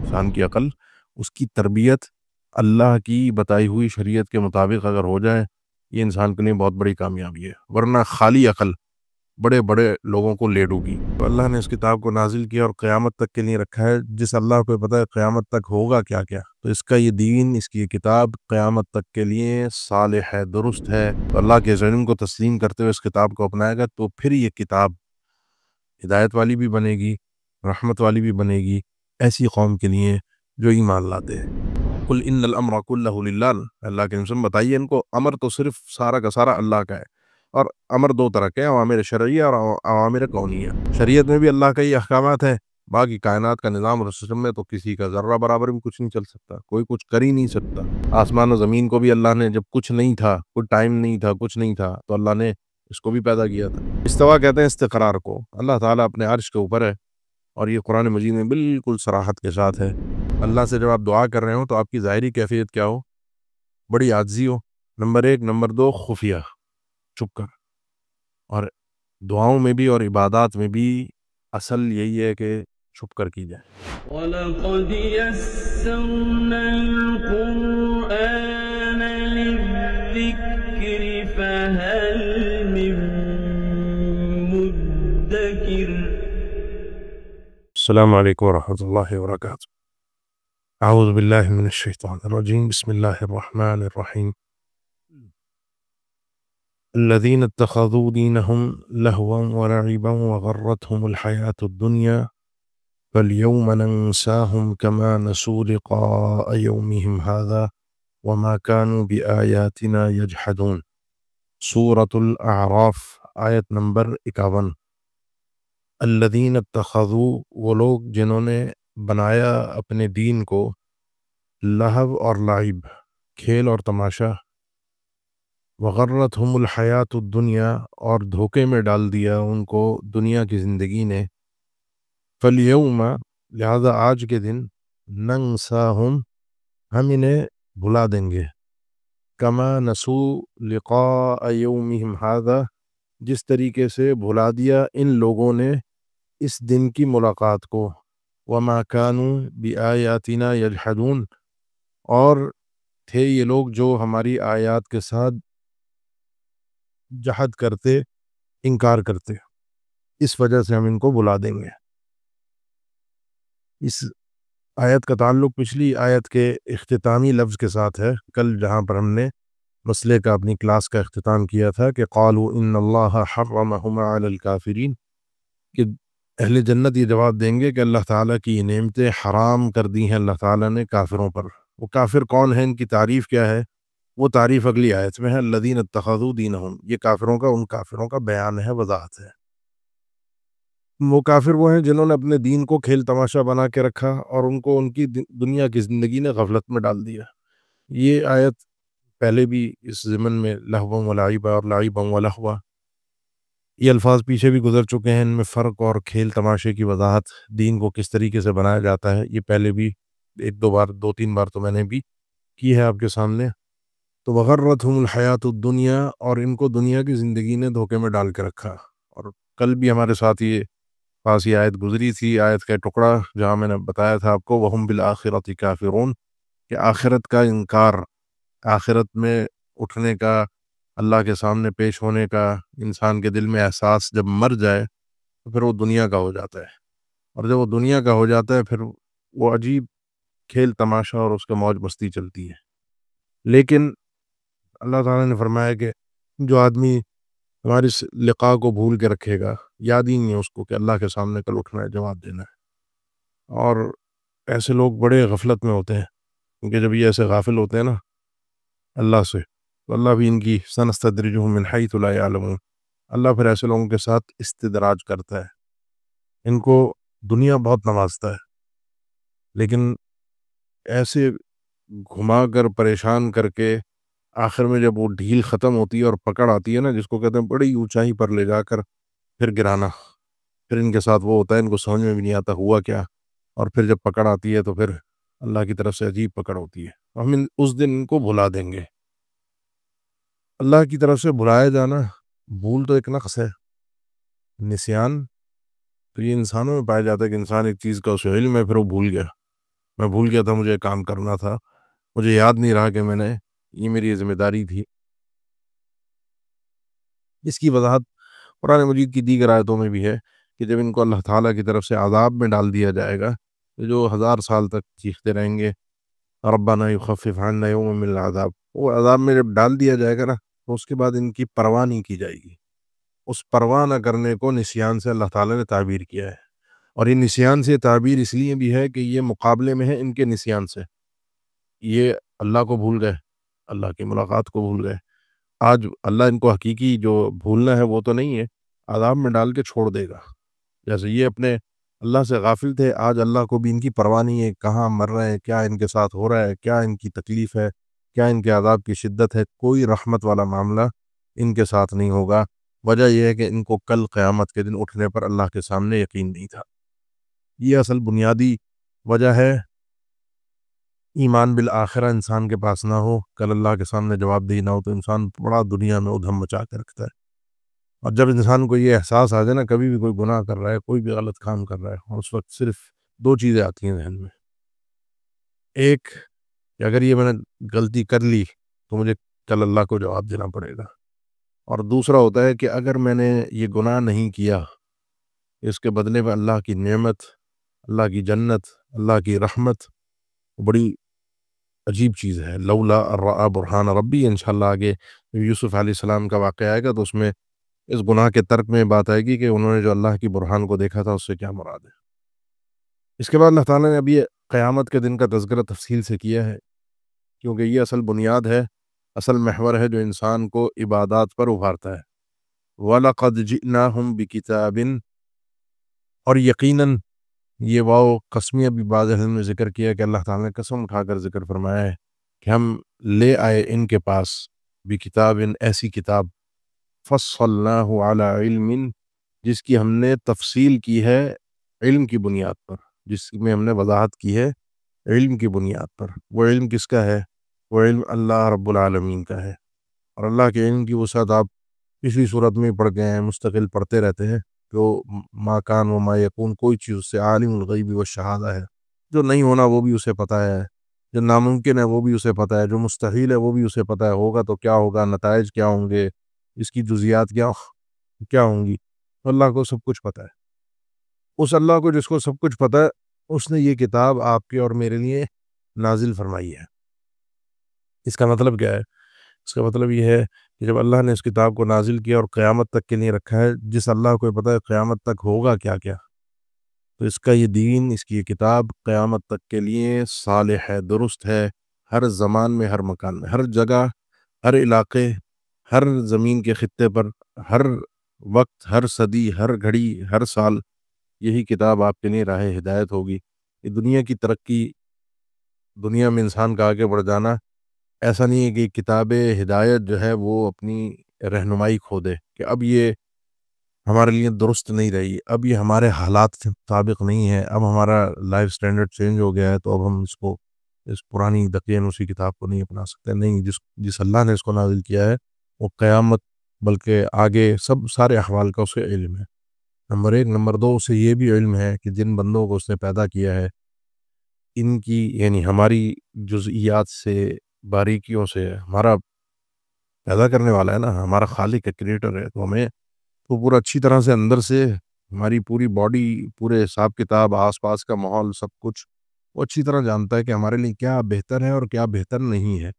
انسان کی عقل، اس کی تربیت اللہ کی بتائی ہوئی شریعت کے مطابق اگر ہو جائے، یہ انسان کے لیے بہت بڑی کامیابی ہے، ورنہ خالی عقل بڑے بڑے لوگوں کو لے ڈوبی۔ تو اللہ نے اس کتاب کو نازل کیا اور قیامت تک کے لیے رکھا ہے، جس اللہ کو پتہ ہے قیامت تک ہوگا کیا کیا، تو اس کا یہ دین، اس کی یہ کتاب قیامت تک کے لیے صالح ہے، درست ہے۔ تو اللہ کے علم کو تسلیم کرتے ہوئے اس کتاب کو اپنائے گا تو پھر یہ کتاب ہدایت والی بھی بنے گی، رحمت والی بھی بنے گی ایسی قوم کے لیے جو ایمان لاتے ہیں۔ قل ان الامر کلہ للہ، اللہ کے رسول بتائیے ان کو، امر تو صرف سارا کا سارا اللہ کا ہے، اور امر دو طرح کے ہیں، اوامر شرعیہ اور اوامر کونیہ۔ شریعت میں بھی اللہ کا ہی احکامات ہیں، باقی کائنات کا نظام اور سسٹم میں تو کسی کا ذرہ برابر بھی کچھ نہیں چل سکتا، کوئی کچھ کر ہی نہیں سکتا۔ آسمان و زمین کو بھی اللہ نے جب کچھ نہیں تھا، کوئی ٹائم نہیں تھا، کچھ نہیں تھا، تو اللہ نے اس کو بھی پیدا کیا تھا۔ استوا کہتے ہیں استقرار کو، اللہ تعالیٰ اپنے عرش کے اوپر ہے، اور یہ قرآن مجید میں بالکل صراحت کے ساتھ ہے۔ اللہ سے جب آپ دعا کر رہے ہو تو آپ کی ظاہری کیفیت کیا ہو؟ بڑی عاجزی ہو، نمبر ایک۔ نمبر دو، خفیہ، چھپ کر۔ اور دعاؤں میں بھی اور عبادات میں بھی اصل یہی ہے کہ چھپ کر کی جائے۔ وَلَقَدْ يَسَّرْنَا الْقُرْآنَ لِلذِّكْرِ فَهَلْ مِن مُّدَّكِرٍ۔ السلام علیکم ورحمۃ اللہ وبرکاتہ۔ اعوذ باللہ من الشیطان الرجیم، بسم اللہ الرحمن الرحیم۔ الذین اتخذوا دینہم لہوا ولعبا وغرتہم الحیاۃ الدنیا فاليوم ننساهم كما نسوا لقاء يومهم هذا وما كانوا بآياتنا يجحدون۔ سورة الاعراف، آیت نمبر 51۔ الذین اتخذوا، وہ لوگ جنہوں نے بنایا اپنے دین کو، لہو اور لعب، کھیل اور تماشا، وغرتہم الحیات الدنیا، اور دھوکے میں ڈال دیا ان کو دنیا کی زندگی نے، فالیوم، لہذا آج کے دن، ننساہم، ہم انہیں بھلا دیں گے، کما نسو لقاء یومہم ھذا، جس طریقے سے بھلا دیا ان لوگوں نے اس دن کی ملاقات کو، وما کانوا بآیاتنا یجحدون، اور تھے یہ لوگ جو ہماری آیات کے ساتھ جحد کرتے، انکار کرتے، اس وجہ سے ہم ان کو بھلا دیں گے۔ اس آیت کا تعلق پچھلی آیت کے اختتامی لفظ کے ساتھ ہے۔ کل جہاں پر ہم نے مسئلے کا اپنی کلاس کا اختتام کیا تھا کہ قالوا ان اللہ حرمہما علی الکافرین، کہ اہل جنت یہ جواب دیں گے کہ اللہ تعالیٰ کی یہ نعمتیں حرام کر دی ہیں اللہ تعالیٰ نے کافروں پر۔ وہ کافر کون ہیں، ان کی تعریف کیا ہے، وہ تعریف اگلی آیت میں ہے۔ الذین اتخذوا دینہم، یہ کافروں کا، ان کافروں کا بیان ہے، وضاحت ہے۔ وہ کافر وہ ہیں جنہوں نے اپنے دین کو کھیل تماشا بنا کے رکھا اور ان کو ان کی دنیا کی زندگی نے غفلت میں ڈال دیا۔ یہ آیت پہلے بھی اس ضمن میں لہوا ولعبا اور لعبا ولہوا، یہ الفاظ پیچھے بھی گزر چکے ہیں۔ ان میں فرق اور کھیل تماشے کی وضاحت، دین کو کس طریقے سے بنایا جاتا ہے، یہ پہلے بھی ایک دو بار، دو تین بار تو میں نے بھی کی ہے آپ کے سامنے۔ تو وغرتہم الحیات الدنیا، اور ان کو دنیا کی زندگی نے دھوکے میں ڈال کے رکھا۔ اور کل بھی ہمارے ساتھ یہ پاس یہ آیت گزری تھی، آیت کا ٹکڑا جہاں میں نے بتایا تھا آپ کو، وَهُمْ بِالْآخِرَةِ كَافِرُونَ، کہ آخرت کا انکار، آخرت میں اٹھنے کا، اللہ کے سامنے پیش ہونے کا انسان کے دل میں احساس جب مر جائے تو پھر وہ دنیا کا ہو جاتا ہے، اور جب وہ دنیا کا ہو جاتا ہے پھر وہ عجیب کھیل تماشا اور اس کا موج مستی چلتی ہے۔ لیکن اللہ تعالیٰ نے فرمایا کہ جو آدمی ہماری اس لقاء کو بھول کے رکھے گا، یاد ہی نہیں ہے اس کو کہ اللہ کے سامنے کل اٹھنا ہے، جواب دینا ہے، اور ایسے لوگ بڑے غفلت میں ہوتے ہیں، کیونکہ جب یہ ایسے غافل ہوتے ہیں نا اللہ سے، تو اللہ بھی ان کی سنستدرجہم من حیث لا یعلمون، اللہ پھر ایسے لوگوں کے ساتھ استدراج کرتا ہے، ان کو دنیا بہت نوازتا ہے، لیکن ایسے گھما کر پریشان کر کے آخر میں جب وہ ڈھیل ختم ہوتی ہے اور پکڑ آتی ہے نا، جس کو کہتے ہیں بڑی اونچائی پر لے جا کر پھر گرانا، پھر ان کے ساتھ وہ ہوتا ہے، ان کو سمجھ میں بھی نہیں آتا ہوا کیا، اور پھر جب پکڑ آتی ہے تو پھر اللہ کی طرف سے عجیب پکڑ ہوتی ہے، ہم اس دن ان کو بھلا دیں گے۔ اللہ کی طرف سے بھلایا جانا، بھول تو ایک نقص ہے، نسیان تو یہ انسانوں میں پایا جاتا ہے کہ انسان ایک چیز کا اسے علم ہے پھر وہ بھول گیا، میں بھول گیا تھا مجھے کام کرنا تھا، مجھے یاد نہیں رہا کہ میں نے یہ میری ذمہ داری تھی۔ اس کی وضاحت قرآن مجید کی دیگر آیتوں میں بھی ہے کہ جب ان کو اللہ تعالیٰ کی طرف سے عذاب میں ڈال دیا جائے گا تو جو 1000 سال تک چیختے رہیں گے ربنا یخفف عنا یوم من العذاب، وہ عذاب میں جب ڈال دیا جائے گا نا تو اس کے بعد ان کی پرواہ نہیں کی جائے گی۔ اس پرواہ نہ کرنے کو نسیان سے اللہ تعالیٰ نے تعبیر کیا ہے، اور یہ نسیان سے تعبیر اس لیے بھی ہے کہ یہ مقابلے میں ہے ان کے نسیان سے۔ یہ اللہ کو بھول گئے، اللہ کی ملاقات کو بھول گئے۔ آج اللہ ان کو حقیقی جو بھولنا ہے وہ تو نہیں ہے، عذاب میں ڈال کے چھوڑ دے گا۔ جیسے یہ اپنے اللہ سے غافل تھے، آج اللہ کو بھی ان کی پرواہ نہیں ہے، کہاں مر رہے ہیں، کیا ان کے ساتھ ہو رہا ہے، کیا ان کی تکلیف ہے، کیا ان کے عذاب کی شدت ہے، کوئی رحمت والا معاملہ ان کے ساتھ نہیں ہوگا۔ وجہ یہ ہے کہ ان کو کل قیامت کے دن اٹھنے پر اللہ کے سامنے یقین نہیں تھا۔ یہ اصل بنیادی وجہ ہے۔ ایمان بالآخرہ انسان کے پاس نہ ہو، کل اللہ کے سامنے جواب دہی نہ ہو، تو انسان بڑا دنیا میں ادھم مچا کے رکھتا ہے۔ اور جب انسان کو یہ احساس آ جائے نا، کبھی بھی کوئی گناہ کر رہا ہے، کوئی بھی غلط کام کر رہا ہے، اور اس وقت صرف دو چیزیں آتی ہیں ذہن میں۔ ایک کہ اگر یہ میں نے غلطی کر لی تو مجھے کل اللہ کو جواب دینا پڑے گا، اور دوسرا ہوتا ہے کہ اگر میں نے یہ گناہ نہیں کیا، اس کے بدلے میں اللہ کی نعمت، اللہ کی جنت، اللہ کی رحمت بڑی عجیب چیز ہے۔ لولا الرآ برہان ربی، انشاءاللہ آگے یوسف علیہ السلام کا واقعہ آئے گا تو اس میں اس گناہ کے ترک میں بات آئے گی کہ انہوں نے جو اللہ کی برہان کو دیکھا تھا اس سے کیا مراد ہے۔ اس کے بعد اللہ تعالیٰ نے اب یہ قیامت کے دن کا تذکرہ تفصیل سے کیا ہے، کیونکہ یہ اصل بنیاد ہے، اصل محور ہے جو انسان کو عبادات پر ابھارتا ہے۔ وَلَقَدْ جِئْنَاهُمْ بِكِتَابٍ، اور یقیناً یہ واو قسمیہ بھی بعض اہل نے ذکر کیا کہ اللہ تعالیٰ نے قسم اٹھا کر ذکر فرمایا ہے کہ ہم لے آئے ان کے پاس بکتابٍ، ایسی کتاب فصلناہ علی علم، جس کی ہم نے تفصیل کی ہے علم کی بنیاد پر، جس میں ہم نے وضاحت کی ہے علم کی بنیاد پر۔ وہ علم کس کا ہے؟ وہ علم اللہ رب العالمین کا ہے، اور اللہ کے علم کی وسعت آپ پچھلی صورت میں پڑھ گئے ہیں، مستقل پڑھتے رہتے ہیں۔ جو ما کان و ما یکون، کوئی چیز اس سے عالم الغیب والشہادہ ہے، جو نہیں ہونا وہ بھی اسے پتہ ہے، جو ناممکن ہے وہ بھی اسے پتہ ہے، جو مستحیل ہے وہ بھی اسے پتہ ہے، ہوگا تو کیا ہوگا، نتائج کیا ہوں گے، اس کی جزیات کیا ہوں گی، اللہ کو سب کچھ پتہ ہے۔ اس اللہ کو جس کو سب کچھ پتہ ہے، اس نے یہ کتاب آپ کے اور میرے لیے نازل فرمائی ہے۔ اس کا مطلب کیا ہے؟ اس کا مطلب یہ ہے کہ جب اللہ نے اس کتاب کو نازل کیا اور قیامت تک کے لیے رکھا ہے، جس اللہ کو پتہ ہے قیامت تک ہوگا کیا کیا، تو اس کا یہ دین، اس کی یہ کتاب قیامت تک کے لیے صالح ہے، درست ہے، ہر زمان میں، ہر مکان میں، ہر جگہ، ہر علاقے، ہر زمین کے خطے پر، ہر وقت، ہر صدی، ہر گھڑی، ہر سال یہی کتاب آپ کے لیے راہ ہدایت ہوگی۔ یہ دنیا کی ترقی، دنیا میں انسان کا آگے بڑھ جانا ایسا نہیں ہے کہ کتاب ہدایت جو ہے وہ اپنی رہنمائی کھو دے کہ اب یہ ہمارے لیے درست نہیں رہی، اب یہ ہمارے حالات سے مطابق نہیں ہے، اب ہمارا لائف سٹینڈرڈ چینج ہو گیا ہے تو اب ہم اس پرانی دقیانوسی کتاب کو نہیں اپنا سکتے۔ نہیں، جس اللہ نے اس کو نازل کیا ہے وہ قیامت بلکہ آگے سب سارے احوال کا اسے علم ہے، نمبر ایک۔ نمبر دو، اسے یہ بھی علم ہے کہ جن بندوں کو اس نے پیدا کیا ہے، ان کی یعنی ہماری جزئیات سے، باریکیوں سے، ہمارا پیدا کرنے والا ہے نا، ہمارا خالق ہے، کریٹر ہے، تو ہمیں تو پورا اچھی طرح سے اندر سے ہماری پوری باڈی، پورے حساب کتاب، آس پاس کا ماحول، سب کچھ وہ اچھی طرح جانتا ہے کہ ہمارے لیے کیا بہتر ہے اور کیا بہتر نہیں ہے۔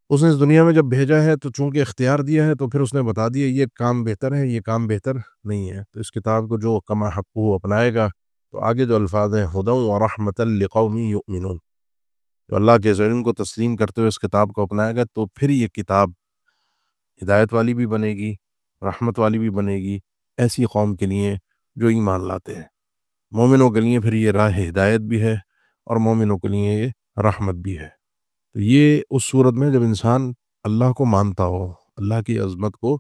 اس نے اس دنیا میں جب بھیجا ہے تو چونکہ اختیار دیا ہے تو پھر اس نے بتا دیا یہ کام بہتر ہے، یہ کام بہتر نہیں ہے۔ تو اس کتاب کو جو کما حقہ اپنائے گا، تو آگے جو الفاظ ہیں ہدی و رحمۃ لقوم یؤمنون، جو اللہ کے علم کو تسلیم کرتے ہوئے اس کتاب کو اپنائے گا تو پھر یہ کتاب ہدایت والی بھی بنے گی، رحمت والی بھی بنے گی ایسی قوم کے لیے جو ایمان لاتے ہیں۔ مومنوں کے لیے پھر یہ راہ ہدایت بھی ہے، اور مومنوں کے لیے یہ رحمت بھی ہے۔ تو یہ اس صورت میں جب انسان اللہ کو مانتا ہو، اللہ کی عظمت کو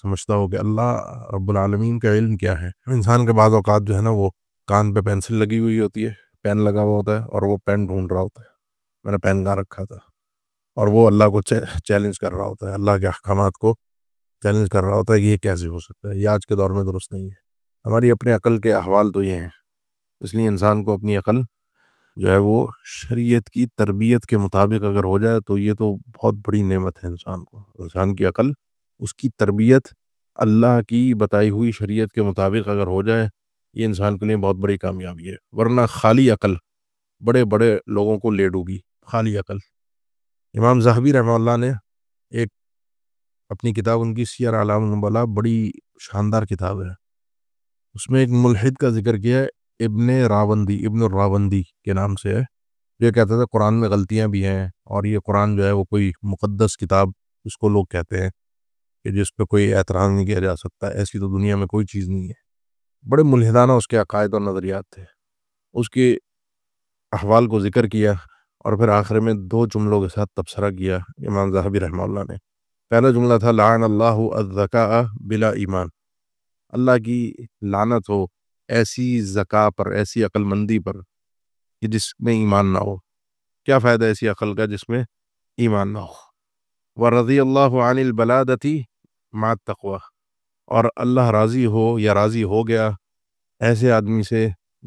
سمجھتا ہو کہ اللہ رب العالمین کا علم کیا ہے۔ انسان کے بعض اوقات جو ہے نا، وہ کان پہ پینسل لگی ہوئی ہوتی ہے، پین لگا ہوا ہوتا ہے، اور وہ پین ڈھونڈ رہا ہوتا ہے، میں نے پین کہاں رکھا تھا، اور وہ اللہ کو چیلنج کر رہا ہوتا ہے، اللہ کے احکامات کو چیلنج کر رہا ہوتا ہے کہ یہ کیسے ہو سکتا ہے، یہ آج کے دور میں درست نہیں ہے۔ ہماری اپنے عقل کے احوال تو یہ ہیں، اس لیے انسان کو اپنی عقل جو ہے وہ شریعت کی تربیت کے مطابق اگر ہو جائے تو یہ تو بہت بڑی نعمت ہے انسان کو. انسان کی عقل، اس کی تربیت اللہ کی بتائی ہوئی شریعت کے مطابق اگر ہو جائے، یہ انسان کے لیے بہت بڑی کامیابی ہے. ورنہ خالی عقل بڑے بڑے لوگوں کو لے ڈوبی. خالی عقل. امام ذہبی رحمہ اللہ نے ایک اپنی کتاب، ان کی سیر اعلام النبلاء، بڑی شاندار کتاب ہے. اس میں ایک ملحد کا ذکر کیا ہے، ابن الراوندی کے نام سے ہے. یہ کہتا تھا قرآن میں غلطیاں بھی ہیں، اور یہ قرآن جو ہے وہ کوئی مقدس کتاب اس کو لوگ کہتے ہیں کہ جس پہ کوئی اعتراض نہیں کیا جا سکتا. ایسی تو دنیا میں کوئی چیز نہیں ہے. بڑے ملحدانہ اس کے عقائد اور نظریات تھے. اس کے احوال کو ذکر کیا، اور پھر آخر میں 2 جملوں کے ساتھ تبصرہ کیا امام ذہبی رحمہ اللہ نے. پہلا جملہ تھا لعن اللہ الذکاء بلا ایمان. اللہ کی لعنت ہو ایسی ذکا پر، ایسی عقل مندی پر کہ جس میں ایمان نہ ہو. کیا فائدہ ایسی عقل کا جس میں ایمان نہ ہو. ورضی اللہ عن البلادتی مع التقوی. اور اللہ راضی ہو یا راضی ہو گیا ایسے آدمی سے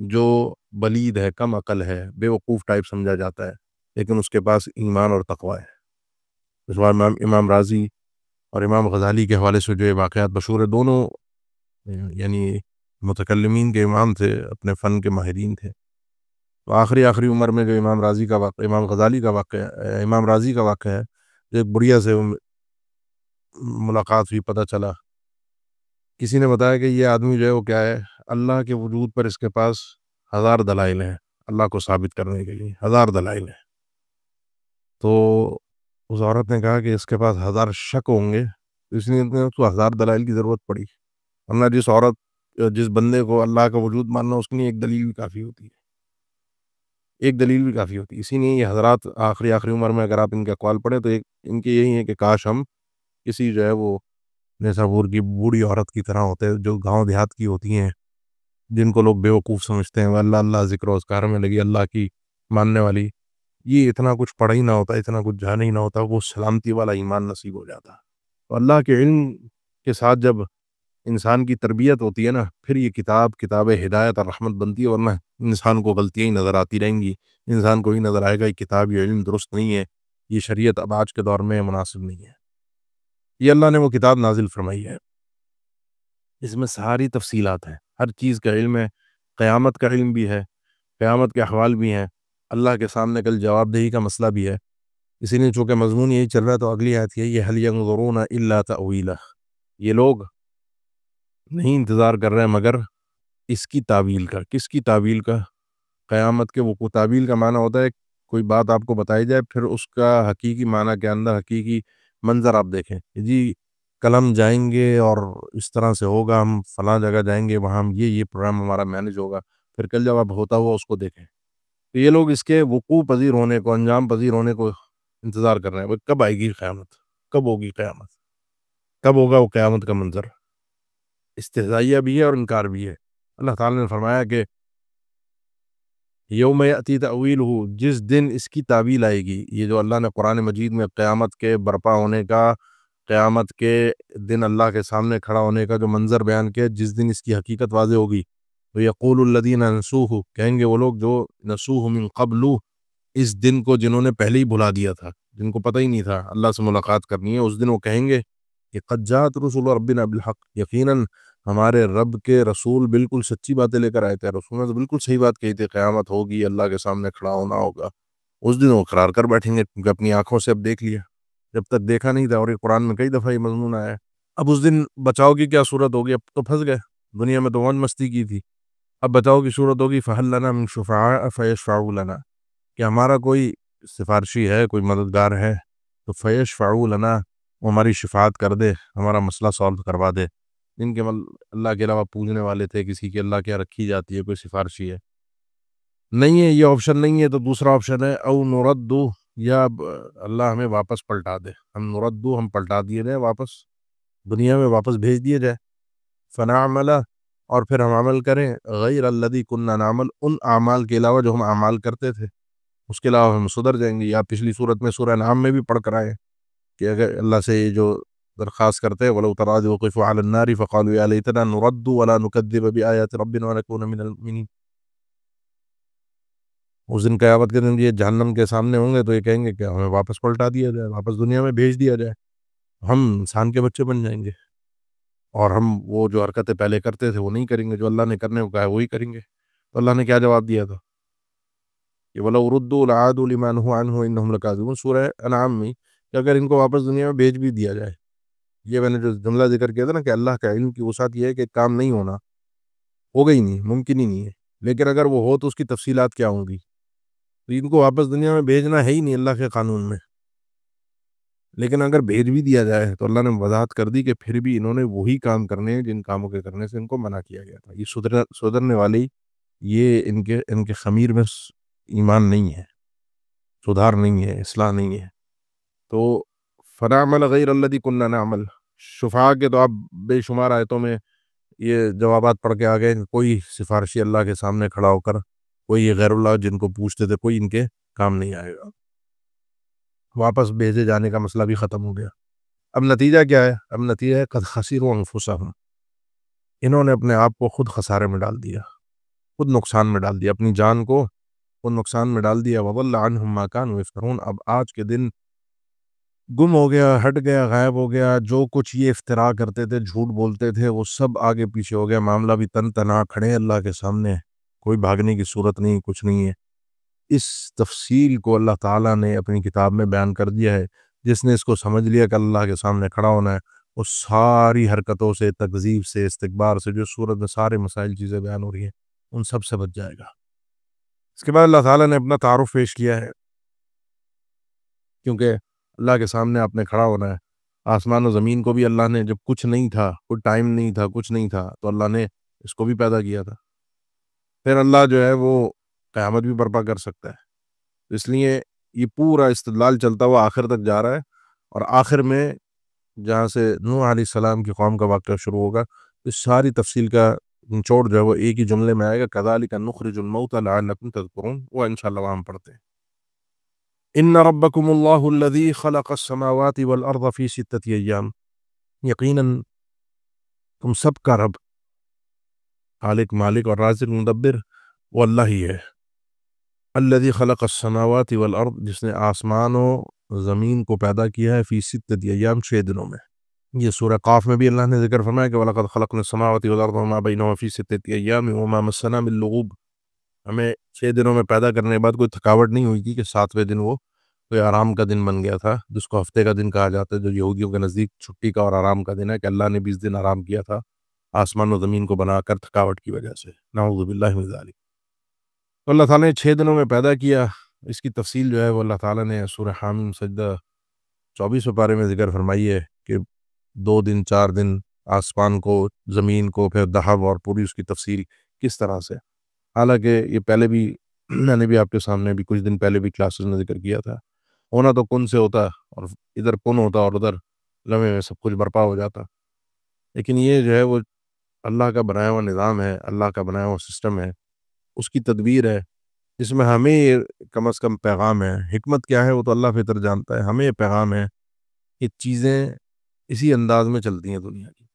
جو بلید ہے، کم عقل ہے، بے وقوف ٹائپ سمجھا جاتا ہے، لیکن اس کے پاس ایمان اور تقوی ہے. اس بار امام راضی اور امام غزالی کے حوالے سے جو یہ واقعات مشہور ہے، دونوں یعنی متکلمین کے امام تھے، اپنے فن کے ماہرین تھے. تو آخری عمر میں جو امام راضی کا واقعہ، امام غزالی کا واقعہ، امام راضی کا واقعہ ہے، جو ایک بڑھیا سے ملاقات ہوئی، پتہ چلا. کسی نے بتایا کہ یہ آدمی جو ہے وہ کیا ہے، اللہ کے وجود پر اس کے پاس 1000 دلائل ہیں، اللہ کو ثابت کرنے کے لیے 1000 دلائل ہیں. تو اس عورت نے کہا کہ اس کے پاس 1000 شک ہوں گے، اس لیے اس کو 1000 دلائل کی ضرورت پڑی. ورنہ جس بندے کو اللہ کا وجود ماننا، اس کے لیے ایک دلیل بھی کافی ہوتی ہے. ایک دلیل بھی کافی ہوتی ہے. اسی لیے یہ حضرات آخری عمر میں اگر آپ ان کے اقوال پڑھیں تو ان کے یہی ہے کہ کاش ہم کسی جو ہے وہ نیسابور کی بوڑھی عورت کی طرح ہوتے، جو گاؤں دیہات کی ہوتی ہیں، جن کو لوگ بے وقوف سمجھتے ہیں، وہ اللہ ذکر و اذکار میں لگی، اللہ کی ماننے والی. یہ اتنا کچھ پڑھا ہی نہ ہوتا، اتنا کچھ جانا ہی نہ ہوتا، وہ سلامتی والا ایمان نصیب ہو جاتا. تو اللہ کے علم کے ساتھ جب انسان کی تربیت ہوتی ہے نا، پھر یہ کتاب ہدایت اور رحمت بنتی ہے. ورنہ انسان کو غلطیاں ہی نظر آتی رہیں گی، انسان کو ہی نظر آئے گا یہ کتاب، یہ علم درست نہیں ہے، یہ شریعت اب آج کے دور میں مناسب نہیں ہے. یہ اللہ نے وہ کتاب نازل فرمائی ہے، اس میں ساری تفصیلات ہیں، ہر چیز کا علم ہے. قیامت کا علم بھی ہے، قیامت کے احوال بھی ہیں، اللہ کے سامنے کل جواب دہی کا مسئلہ بھی ہے. اسی لیے چونکہ مضمون یہی چل رہا ہے تو اگلی آیت یہی ہے، هل ينظرون الا تأویلہ. یہ لوگ نہیں انتظار کر رہے ہیں مگر اس کی تعویل کا. کس کی تعویل کا؟ قیامت کے وقوع. تعویل کا معنی ہوتا ہے کوئی بات آپ کو بتائی جائے، پھر اس کا حقیقی معنی کے اندر حقیقی منظر آپ دیکھیں. جی کل ہم جائیں گے اور اس طرح سے ہوگا، ہم فلاں جگہ جائیں گے، وہاں ہم یہ پروگرام ہمارا مینج ہوگا، پھر کل جب اب ہوتا ہوا اس کو دیکھیں. تو یہ لوگ اس کے وقوع پذیر ہونے کو، انجام پذیر ہونے کو انتظار کر رہے ہیں. کب آئے گی قیامت؟ کب ہوگی قیامت؟ کب ہوگا وہ قیامت کا منظر؟ استہزائیہ بھی ہے اور انکار بھی ہے. اللہ تعالیٰ نے فرمایا کہ یوم یأتی تأویلہ، جس دن اس کی تعویل آئے گی. یہ جو اللہ نے قرآن مجید میں قیامت کے برپا ہونے کا، قیامت کے دن اللہ کے سامنے کھڑا ہونے کا جو منظر بیان کیا، جس دن اس کی حقیقت واضح ہوگی، تو یقول الذین نسوہ، کہیں گے وہ لوگ جو نسوہ من قبل، اس دن کو جنہوں نے پہلے ہی بھلا دیا تھا، جن کو پتہ ہی نہیں تھا اللہ سے ملاقات کرنی ہے، اس دن وہ کہیں گے کہ قد جاءت رسل ربنا بالحق، یقیناً ہمارے رب کے رسول بالکل سچی باتیں لے کر آئے تھے. رسول نے تو بالکل صحیح بات کہی تھی، قیامت ہوگی، اللہ کے سامنے کھڑا ہونا ہوگا. اس دن وہ قرار کر بیٹھیں گے کیونکہ اپنی آنکھوں سے اب دیکھ لیا، جب تک دیکھا نہیں تھا. اور یہ قرآن میں کئی دفعہ یہ مضمون آیا ہے. اب اس دن بچاؤ کی کیا صورت ہوگی؟ اب تو پھنس گئے، دنیا میں تو موج مستی کی تھی. اب بچاؤ کی صورت ہوگی فَهَلْ لَنَا مِن شُفَعَاءَ فَيَشْفَعُوا لَنَا، کہ ہمارا کوئی سفارشی ہے، کوئی مددگار ہے تو فَيَشْفَعُوا لَنَا، وہ ہماری شفاعت کر دے، ہمارا مسئلہ سالو کروا دے. جن کے اللہ کے علاوہ پوجنے والے تھے، کسی کی اللہ کیا رکھی جاتی ہے، کوئی سفارشی ہے نہیں ہے. یہ آپشن نہیں ہے تو دوسرا آپشن ہے او نردو، یا اللہ ہمیں واپس پلٹا دے. ہم نردو، ہم پلٹا دیے جائیں، واپس دنیا میں واپس بھیج دیے جائے. فنعمل، اور پھر ہم عمل کریں غیر الذی کننا نعمل، ان اعمال کے علاوہ جو ہم اعمال کرتے تھے، اس کے علاوہ ہم سدھر جائیں گے. یا پچھلی صورت میں سورہ انعام میں بھی پڑھ کر آئے کہ اگر اللہ سے یہ جو درخواست کرتے ہیں وَلَوْ تَرَىٰ إِذْ وُقِفُوا عَلَى النَّارِ فَقَالُوا يَا لَيْتَنَا نُرَدُّ وَلَا نُكَذِّبَ بِآيَاتِ رَبِّنَا وَنَكُونَ مِنَ الْمُؤْمِنِينَ. اس دن قیامت کے دن یہ جہنم کے سامنے ہوں گے تو یہ کہیں گے کہ ہمیں واپس پلٹا دیا جائے، واپس دنیا میں بھیج دیا جائے، ہم انسان کے بچے بن جائیں گے، اور ہم وہ جو حرکتیں پہلے کرتے تھے وہ نہیں کریں گے، جو اللہ نے کرنے کو کہا ہے وہی کریں گے۔ تو اللہ نے کیا جواب دیا تھا کہ وَلَوْ رُدُّوا لَعَادُوا لِمَا نُهُوا عَنْهُ وَإِنَّهُمْ لَكَاذِبُونَ، سورہ انعام میں، کہ اگر ان کو واپس دنیا میں بھیج بھی دیا جائے، یہ میں نے جو جملہ ذکر کیا تھا نا کہ اللہ کا علم کی وسعت یہ ہے کہ کام نہیں ہوگا ہی نہیں، ممکن ہی نہیں ہے، لیکن اگر وہ ہو تو اس کی تفصیلات کیا ہوں گی، تو ان کو واپس دنیا میں بھیجنا ہے ہی نہیں اللہ کے قانون میں۔ لیکن اگر بھیج بھی دیا جائے تو اللہ نے وضاحت کر دی کہ پھر بھی انہوں نے وہی کام کرنے ہیں جن کاموں کے کرنے سے ان کو منع کیا گیا تھا۔ یہ سدھرنے والی، یہ ان کے خمیر میں ایمان نہیں ہے، سدھار نہیں ہے، اصلاح نہیں ہے۔ تو فنعمل غیر الذی کننا نعمل، شفاء کے تو آپ بے شمار آیتوں میں یہ جوابات پڑھ کے آ گئے، کوئی سفارشی اللہ کے سامنے کھڑا ہو کر، کوئی یہ غیر اللہ جن کو پوچھتے تھے، کوئی ان کے کام نہیں آئے گا۔ واپس بھیجے جانے کا مسئلہ بھی ختم ہو گیا۔ اب نتیجہ کیا ہے؟ اب نتیجہ ہے قد خسروا انفسہم، انہوں نے اپنے آپ کو خود خسارے میں ڈال دیا، خود نقصان میں ڈال دیا، اپنی جان کو خود نقصان میں ڈال دیا۔ وضل عنہم ما کانوا یفترون، اب آج کے دن گم ہو گیا، ہٹ گیا، غائب ہو گیا، جو کچھ یہ افترا کرتے تھے، جھوٹ بولتے تھے، وہ سب آگے پیچھے ہو گیا، معاملہ بھی تن تنہا کھڑے اللہ کے سامنے، کوئی بھاگنے کی صورت نہیں، کچھ نہیں ہے۔ اس تفصیل کو اللہ تعالیٰ نے اپنی کتاب میں بیان کر دیا ہے۔ جس نے اس کو سمجھ لیا کہ اللہ کے سامنے کھڑا ہونا ہے، وہ ساری حرکتوں سے، تکذیب سے، استکبار سے، جو صورت میں سارے مسائل چیزیں بیان ہو رہی ہیں، ان سب سے بچ جائے گا۔ اس کے بعد اللہ تعالیٰ نے اپنا تعارف پیش کیا ہے، کیونکہ اللہ کے سامنے آپ نے کھڑا ہونا ہے۔ آسمان و زمین کو بھی اللہ نے، جب کچھ نہیں تھا، کوئی ٹائم نہیں تھا، کچھ نہیں تھا، تو اللہ نے اس کو بھی پیدا کیا تھا۔ پھر اللہ جو ہے وہ قیامت بھی برپا کر سکتا ہے۔ اس لیے یہ پورا استدلال چلتا ہوا آخر تک جا رہا ہے، اور آخر میں جہاں سے نوح علیہ السلام کی قوم کا واقعہ شروع ہوگا، اس ساری تفصیل کا نچوڑ جو ہے وہ ایک ہی جملے میں آئے گا، کذالک نخرج الموتى لعلکم تذکرون، وہ انشاءاللہ وہاں ہم پڑھتے ہیں۔ ان ربکم اللہ الذی خلق السماوات والارض فی ستۃ ایام، یقیناً تم سب کا رب، خالق، مالک اور رازق مدبر وہ اللہ ہی ہے۔ الذی خلق السماوات والارض، جس نے آسمان و زمین کو پیدا کیا ہے، فی ستۃ ایام، 6 دنوں میں۔ یہ سورہ قاف میں بھی اللہ نے ذکر فرمایا کہ وَلَقَدْ خَلَقْنَا السَّمَاوَاتِ وَالْأَرْضَ وَمَا بَيْنَهُمَا فِي سِتَّةِ أَيَّامٍ وَمَا مَسَّنَا مِن لُغُوبٍ، ہمیں 6 دنوں میں پیدا کرنے کے بعد کوئی تھکاوٹ نہیں ہوئی تھی کہ 7ویں دن وہ کوئی آرام کا دن بن گیا تھا، جس کو ہفتے کا دن کہا جاتا ہے، جو یہودیوں کے نزدیک چھٹی کا اور آرام کا دن ہے، کہ اللہ نے 20 دن آرام کیا تھا آسمان و زمین کو بنا کر تھکاوٹ کی وجہ سے، نعوذ باللہ من ذالک۔ تو اللہ تعالیٰ نے 6 دنوں میں پیدا کیا۔ اس کی تفصیل جو ہے وہ اللہ تعالیٰ نے سورہ حامیم سجدہ 24 پارے میں ذکر فرمائی ہے کہ 2 دن 4 دن آسمان کو، زمین کو، پھر دہب، اور پوری اس کی تفصیل کس طرح سے۔ حالانکہ یہ پہلے بھی میں نے بھی آپ کے سامنے بھی کچھ دن پہلے بھی کلاسز میں ذکر کیا تھا، ہونا تو کن سے ہوتا، اور ادھر کن ہوتا اور ادھر لمحے میں سب کچھ برپا ہو جاتا، لیکن یہ جو ہے وہ اللہ کا بنایا ہوا نظام ہے، اللہ کا بنایا ہوا سسٹم ہے، اس کی تدبیر ہے، جس میں ہمیں یہ کم از کم پیغام ہے۔ حکمت کیا ہے وہ تو اللہ بہتر جانتا ہے، ہمیں یہ پیغام ہے کہ چیزیں اسی انداز میں چلتی ہیں دنیا کی،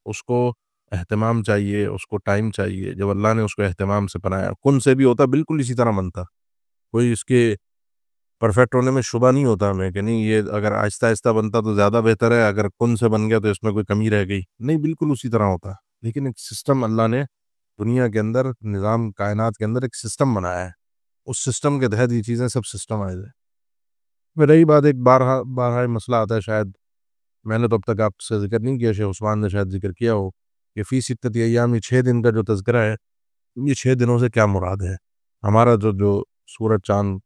اس کو اہتمام چاہیے، اس کو ٹائم چاہیے۔ جب اللہ نے اس کو اہتمام سے بنایا، کن سے بھی ہوتا بالکل اسی طرح بنتا، کوئی اس کے پرفیکٹ ہونے میں شبہ نہیں ہوتا ہمیں کہ نہیں یہ اگر آہستہ آہستہ بنتا تو زیادہ بہتر ہے، اگر کن سے بن گیا تو اس میں کوئی کمی رہ گئی، نہیں، بالکل اسی طرح ہوتا۔ لیکن ایک سسٹم اللہ نے دنیا کے اندر، نظام کائنات کے اندر ایک سسٹم بنایا ہے، اس سسٹم کے تحت یہ چیزیں سب سسٹم آئے ہیں۔ پھر رہی بات، ایک بارہا مسئلہ آتا ہے، شاید میں نے تو اب تک آپ سے ذکر نہیں کیا، شیخ عثمان نے شاید ذکر کیا ہو، کہ فی ستۃ ایام، یہ 6 دن کا جو تذکرہ ہے، یہ 6 دنوں سے کیا مراد ہے؟ ہمارا جو سورج چاند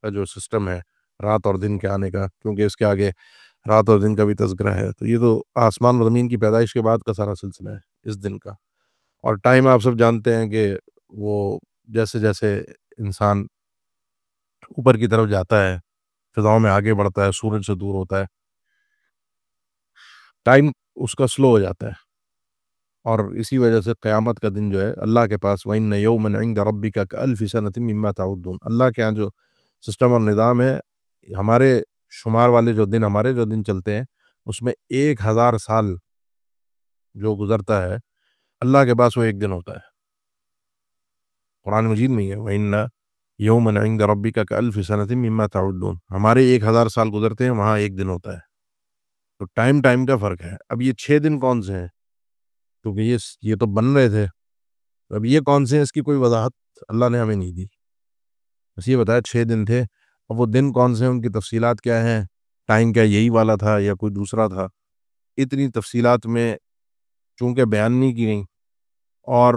کا جو سسٹم ہے، رات اور دن کے آنے کا، کیونکہ اس کے آگے رات اور دن کا بھی تذکرہ ہے، تو یہ تو آسمان و زمین کی پیدائش کے بعد کا سارا سلسلہ ہے اس دن کا۔ اور ٹائم آپ سب جانتے ہیں کہ وہ جیسے جیسے انسان اوپر کی طرف جاتا ہے، فضاؤں میں آگے بڑھتا ہے، سورج سے دور ہوتا ہے، ٹائم اس کا سلو ہو جاتا ہے، اور اسی وجہ سے قیامت کا دن جو ہے اللہ کے پاس، وَإِنَّ يَوْمًا عِندَ رَبِّكَ كَأَلْفِ سَنَةٍ مِّمَّا تَعُدُّونَ، اللہ کے ہاں جو سسٹم اور نظام ہے، ہمارے شمار والے ہمارے جو دن چلتے ہیں، اس میں 1000 سال جو گزرتا ہے، اللہ کے پاس وہ ایک دن ہوتا ہے۔ قرآن مجید میں ہے، وَإِنَّ یومن عند ربک کألف سنۃ مما تعدون، ہمارے 1000 سال گزرتے ہیں، وہاں ایک دن ہوتا ہے. تو ٹائم کا فرق ہے. اب یہ 6 دن کون سے ہیں؟ کیونکہ یہ تو بن رہے تھے. اب یہ کون سے ہیں اس کی کوئی وضاحت اللہ نے ہمیں نہیں دی. بس یہ بتایا 6 دن تھے. اب وہ دن کون سے ہیں، ان کی تفصیلات کیا ہیں، ٹائم کیا یہی والا تھا یا کوئی دوسرا تھا، اتنی تفصیلات میں چونکہ بیان نہیں کی گئیں. اور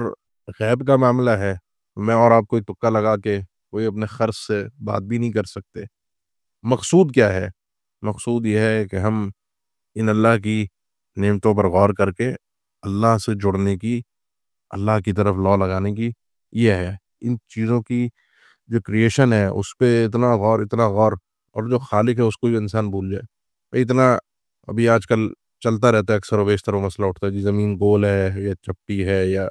غیب کا معاملہ ہے، میں اور آپ کوئی تکا لگا کے کوئی اپنے خرچ سے بات بھی نہیں کر سکتے. مقصود کیا ہے؟ مقصود یہ ہے کہ ہم ان اللہ کی نعمتوں پر غور کر کے اللہ سے جڑنے کی، اللہ کی طرف لو لگانے کی. یہ ہے ان چیزوں کی جو کریشن ہے اس پہ اتنا غور، اور جو خالق ہے اس کو بھی انسان بھول جائے. اتنا ابھی آج کل چلتا رہتا ہے، اکثر و بیشتر وہ مسئلہ اٹھتا ہے جی زمین گول ہے یا چپٹی ہے یا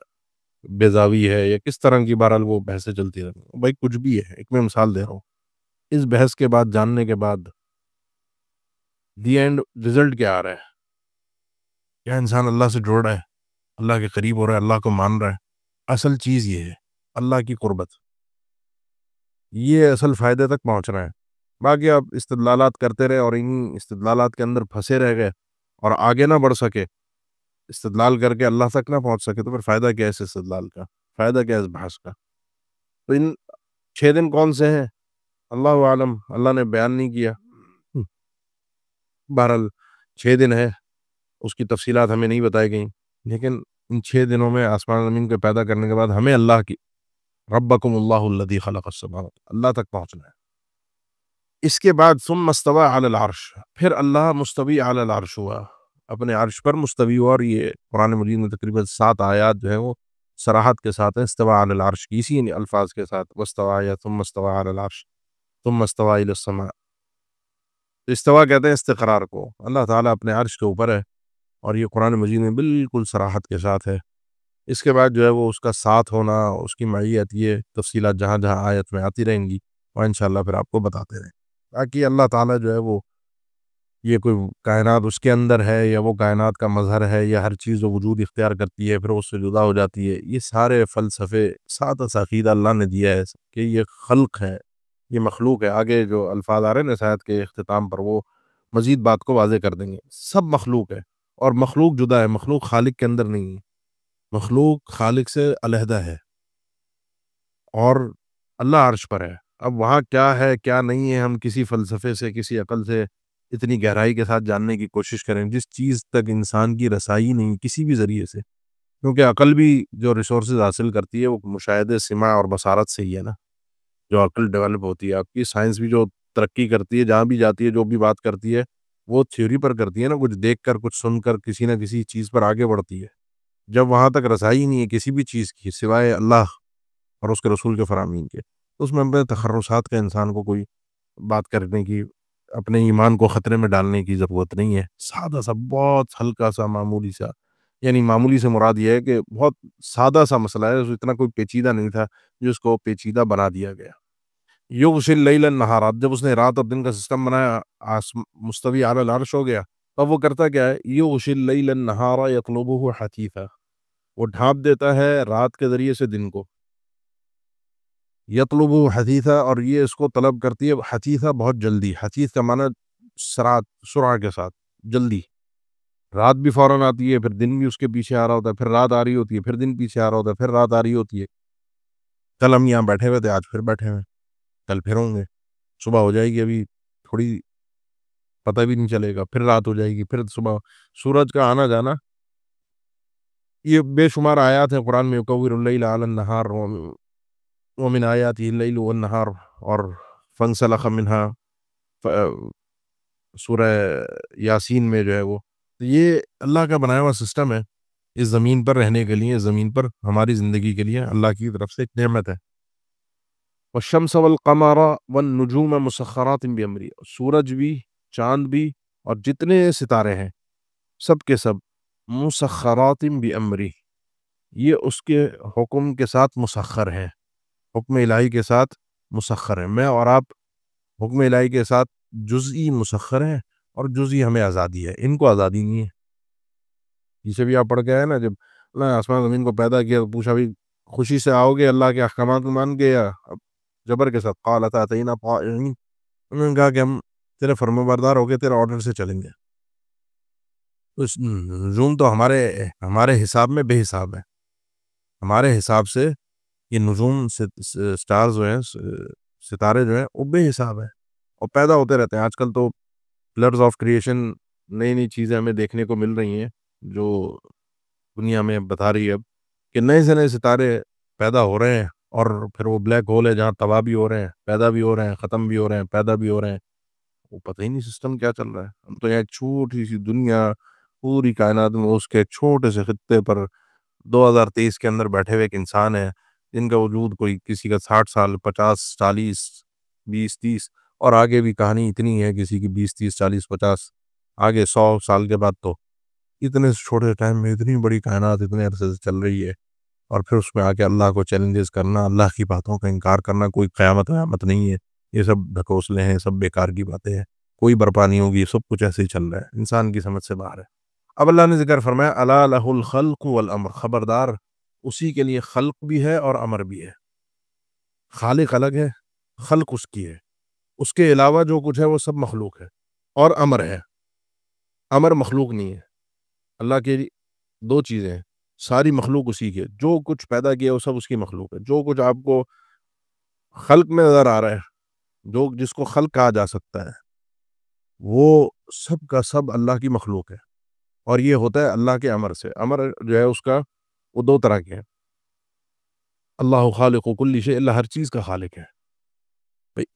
بیزاوی ہے یا کس طرح کی، بہرحال وہ بحثیں چلتی رہتی ہیں. بھائی کچھ بھی ہے، ایک میں مثال دے رہا ہوں. اس بحث کے بعد، جاننے کے بعد، دی اینڈ رزلٹ کیا آ رہا ہے؟ کیا انسان اللہ سے جڑ رہا ہے، اللہ کے قریب ہو رہا ہے، اللہ کو مان رہا ہے؟ اصل چیز یہ ہے اللہ کی قربت، یہ اصل فائدے تک پہنچنا ہے. باقی آپ استدلالات کرتے رہے اور ان استدلالات کے اندر پھنسے رہ گئے اور آگے نہ بڑھ سکے، استدلال کر کے اللہ تک نہ پہنچ سکے، تو پھر فائدہ کیا ہے اس استدلال کا، فائدہ کیا ہے اس بحث کا؟ تو ان 6 دن کون سے ہیں اللہ عالم، اللہ نے بیان نہیں کیا. بہرحال 6 دن ہے، اس کی تفصیلات ہمیں نہیں بتائی گئیں. لیکن ان 6 دنوں میں آسمان زمین کو پیدا کرنے کے بعد ہمیں اللہ کی ربکم اللہ الذی خلق السماوات، اللہ تک پہنچنا ہے. اس کے بعد ثم استوى علی العرش، پھر اللہ مستوی علی العرش ہوا، اپنے عرش پر مستوی ہوا. اور یہ قرآن مجید میں تقریباً 7 آیات جو ہیں وہ صراحت کے ساتھ ہیں استوى علی العرش کی، اسی الفاظ کے ساتھ، واستوى یا ثم استوى علی العرش ثم استوى الی السماء. استوا کہتے ہیں استقرار کو. اللہ تعالیٰ اپنے عرش کے اوپر ہے اور یہ قرآن مجید میں بالکل صراحت کے ساتھ ہے. اس کے بعد جو ہے وہ اس کا ساتھ ہونا، اس کی معیت، یہ تفصیلات جہاں جہاں آیت میں آتی رہیں گی اور انشاءاللہ پھر آپ کو بتاتے رہیں. باقی اللہ تعالیٰ جو ہے وہ، یہ کوئی کائنات اس کے اندر ہے یا وہ کائنات کا مظہر ہے یا ہر چیز جو وجود اختیار کرتی ہے پھر اس سے جدا ہو جاتی ہے، یہ سارے فلسفے، سادہ سا عقیدہ اللہ نے دیا ہے کہ یہ خلق ہے، یہ مخلوق ہے. آگے جو الفاظ آ رہے ہیں نصیحت کے اختتام پر وہ مزید بات کو واضح کر دیں گے. سب مخلوق ہے اور مخلوق جدا ہے، مخلوق خالق کے اندر نہیں ہے، مخلوق خالق سے علیحدہ ہے اور اللہ عرش پر ہے. اب وہاں کیا ہے کیا نہیں ہے، ہم کسی فلسفے سے، کسی عقل سے اتنی گہرائی کے ساتھ جاننے کی کوشش کریں جس چیز تک انسان کی رسائی نہیں کسی بھی ذریعے سے. کیونکہ عقل بھی جو ریسورسز حاصل کرتی ہے وہ مشاہدے، سماع اور بصارت سے ہی ہے نا. جو عقل ڈیولپ ہوتی ہے آپ کی، سائنس بھی جو ترقی کرتی ہے، جہاں بھی جاتی ہے، جو بھی بات کرتی ہے وہ تھیوری پر کرتی ہے نا، کچھ دیکھ کر، کچھ سن کر، کسی نہ کسی چیز پر آگے بڑھتی ہے. جب وہاں تک رسائی نہیں ہے کسی بھی چیز کی سوائے اللہ اور اس کے رسول کے فرامین کے، تو اس میں اپنے تخرصات کا انسان کو کوئی بات کرنے کی، اپنے ایمان کو خطرے میں ڈالنے کی ضرورت نہیں ہے. سادہ سا، بہت ہلکا سا، معمولی سا، یعنی معمولی سے مراد یہ ہے کہ بہت سادہ سا مسئلہ ہے، اتنا کوئی پیچیدہ نہیں تھا جس کو پیچیدہ بنا دیا گیا. یغشی اللیل النہار، جب اس نے رات اور دن کا سسٹم بنایا، مستوی علی العرش ہو گیا، تب وہ کرتا کیا ہے؟ یغشی اللیل النہار یطلبہ حثیثا، وہ ڈھانپ دیتا ہے رات کے ذریعے سے دن کو. یطلبہ حثیثا، اور یہ اس کو طلب کرتی ہے حثیثا، بہت جلدی. حثیث کا معنی سرعت، سرعہ کے ساتھ، جلدی. رات بھی فوراً آتی ہے، پھر دن بھی اس کے پیچھے آ رہا ہوتا ہے، پھر رات آ رہی ہوتی ہے، پھر دن پیچھے آ رہا ہوتا ہے، پھر رات آ رہی ہوتی ہے. کل ہم یہاں بیٹھے ہوئے تھے، آج پھر بیٹھے ہوئے، کل پھر ہوں گے. صبح ہو جائے گی، ابھی تھوڑی پتہ بھی نہیں چلے گا، پھر رات ہو جائے گی، پھر صبح. سورج کا آنا جانا، یہ بے شمار آیات ہیں قرآن میں. یکور اللیل علی النہار ومن آیاتہ اللیل والنہار، اور فانسلخ منہا، سورہ یاسین میں جو ہے وہ. تو یہ اللہ کا بنایا ہوا سسٹم ہے اس زمین پر رہنے کے لیے، اس زمین پر ہماری زندگی کے لیے اللہ کی طرف سے ایک نعمت ہے. والشمس والقمر والنجوم مسخرات بامری، سورج بھی، چاند بھی، اور جتنے ستارے ہیں سب کے سب مسخرات بامری، یہ اس کے حکم کے ساتھ مسخر ہیں، حکم الہی کے ساتھ مسخر ہیں. میں اور آپ حکم الہی کے ساتھ جزئی مسخر ہیں اور جزئی ہمیں آزادی ہے، ان کو آزادی نہیں ہے. جسے بھی آپ پڑھ کے آئے نا، جب اللہ نے آسمان زمین کو پیدا کیا تو پوچھا بھی خوشی سے آؤ گے اللہ کے احکامات مان کے، یا جبر کے ساتھ، قالت اتینا طائعین، انہوں نے کہا کہ ہم تیرے فرمانبردار ہو کے تیرے آرڈر سے چلیں گے. تو اس نجوم تو ہمارے حساب میں بے حساب ہے. ہمارے حساب سے یہ نجوم سٹارز جو ہیں، ستارے جو ہیں، وہ بے حساب ہیں اور پیدا ہوتے رہتے ہیں. آج کل تو پلرز آف کریشن، نئی نئی چیزیں ہمیں دیکھنے کو مل رہی ہیں جو دنیا میں بتا رہی ہے اب کہ نئے سے نئے ستارے پیدا ہو رہے ہیں، اور پھر وہ بلیک ہول ہے جہاں تباہ بھی ہو رہے ہیں، پیدا بھی ہو رہے ہیں، ختم بھی ہو رہے ہیں، پیدا بھی ہو رہے ہیں. وہ پتہ ہی نہیں سسٹم کیا چل رہا ہے. ہم تو یہاں ایک چھوٹی سی دنیا، پوری کائنات میں اس کے ایک چھوٹے سے خطے پر 2023 کے اندر بیٹھے ہوئے ایک انسان ہے جن کا وجود کوئی کسی کا 60 سال، 50، 40، 20، 30، اور آگے بھی کہانی اتنی ہے کسی کی 20، 30، 40، 50، آگے 100 سال کے بعد. تو اتنے چھوٹے ٹائم میں اتنی بڑی کائنات اتنے عرصے سے چل رہی ہے، اور پھر اس میں آ کے اللہ کو چیلنجز کرنا، اللہ کی باتوں کا انکار کرنا. کوئی قیامت نہیں ہے، یہ سب ڈھکوسلے ہیں، سب بیکار کی باتیں ہیں، کوئی برپا نہیں ہوگی، سب کچھ ایسے ہی چل رہا ہے، انسان کی سمجھ سے باہر ہے. اب اللہ نے ذکر فرمایا الا لہ الخلق والامر، خبردار اسی کے لیے خلق بھی ہے اور امر بھی ہے. خالق الگ ہے، خلق اس کی ہے، اس کے علاوہ جو کچھ ہے وہ سب مخلوق ہے. اور امر ہے، امر مخلوق نہیں ہے. اللہ کے دو چیزیں ہیں، ساری مخلوق اسی کی ہے. جو کچھ پیدا کیا وہ سب اس کی مخلوق ہے. جو کچھ آپ کو خلق میں نظر آ رہا ہے، جو جس کو خلق کہا جا سکتا ہے، وہ سب کا سب اللہ کی مخلوق ہے. اور یہ ہوتا ہے اللہ کے امر سے. امر جو ہے اس کا وہ دو طرح کے ہیں. اللہ خالق کل شیء، اللہ ہر چیز کا خالق ہے.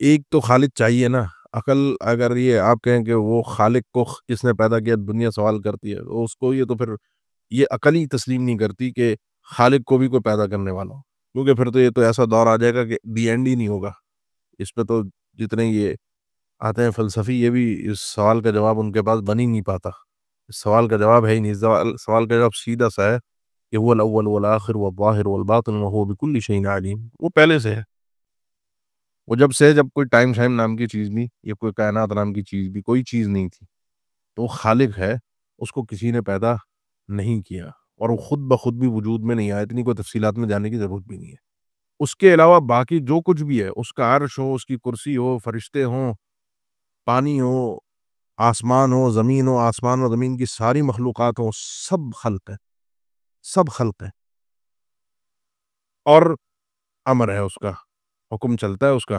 ایک تو خالق چاہیے نا. عقل اگر یہ آپ کہیں کہ وہ خالق کو کس نے پیدا کیا، دنیا سوال کرتی ہے، تو اس کو یہ تو پھر یہ عقل ہی تسلیم نہیں کرتی کہ خالق کو بھی کوئی پیدا کرنے والا ہو. کیونکہ پھر تو یہ تو ایسا دور آ جائے گا کہ دی اینڈ ہی نہیں ہوگا. اس پہ تو جتنے یہ آتے ہیں فلسفی، یہ بھی اس سوال کا جواب ان کے پاس بن ہی نہیں پاتا. اس سوال کا جواب ہے ہی نہیں. سوال کا جواب سیدھا سا ہے کہ هو الاول والآخر والظاہر والباطن وهو بكل شيء علیم. وہ پہلے سے ہے، وہ جب کوئی ٹائم شائم نام کی چیز نہیں، یہ کوئی کائنات نام کی چیز بھی کوئی چیز نہیں تھی، تو وہ خالق ہے. اس کو کسی نے پیدا نہیں کیا، اور وہ خود بخود بھی وجود میں نہیں آیا. اتنی کوئی تفصیلات میں جانے کی ضرورت بھی نہیں ہے. اس کے علاوہ باقی جو کچھ بھی ہے، اس کا عرش ہو، اس کی کرسی ہو، فرشتے ہوں، پانی ہو، آسمان ہو، زمین ہو، آسمان و زمین کی ساری مخلوقات ہو، سب خلق ہے، سب خلق ہے. اور امر ہے، اس کا حکم چلتا ہے اس کا.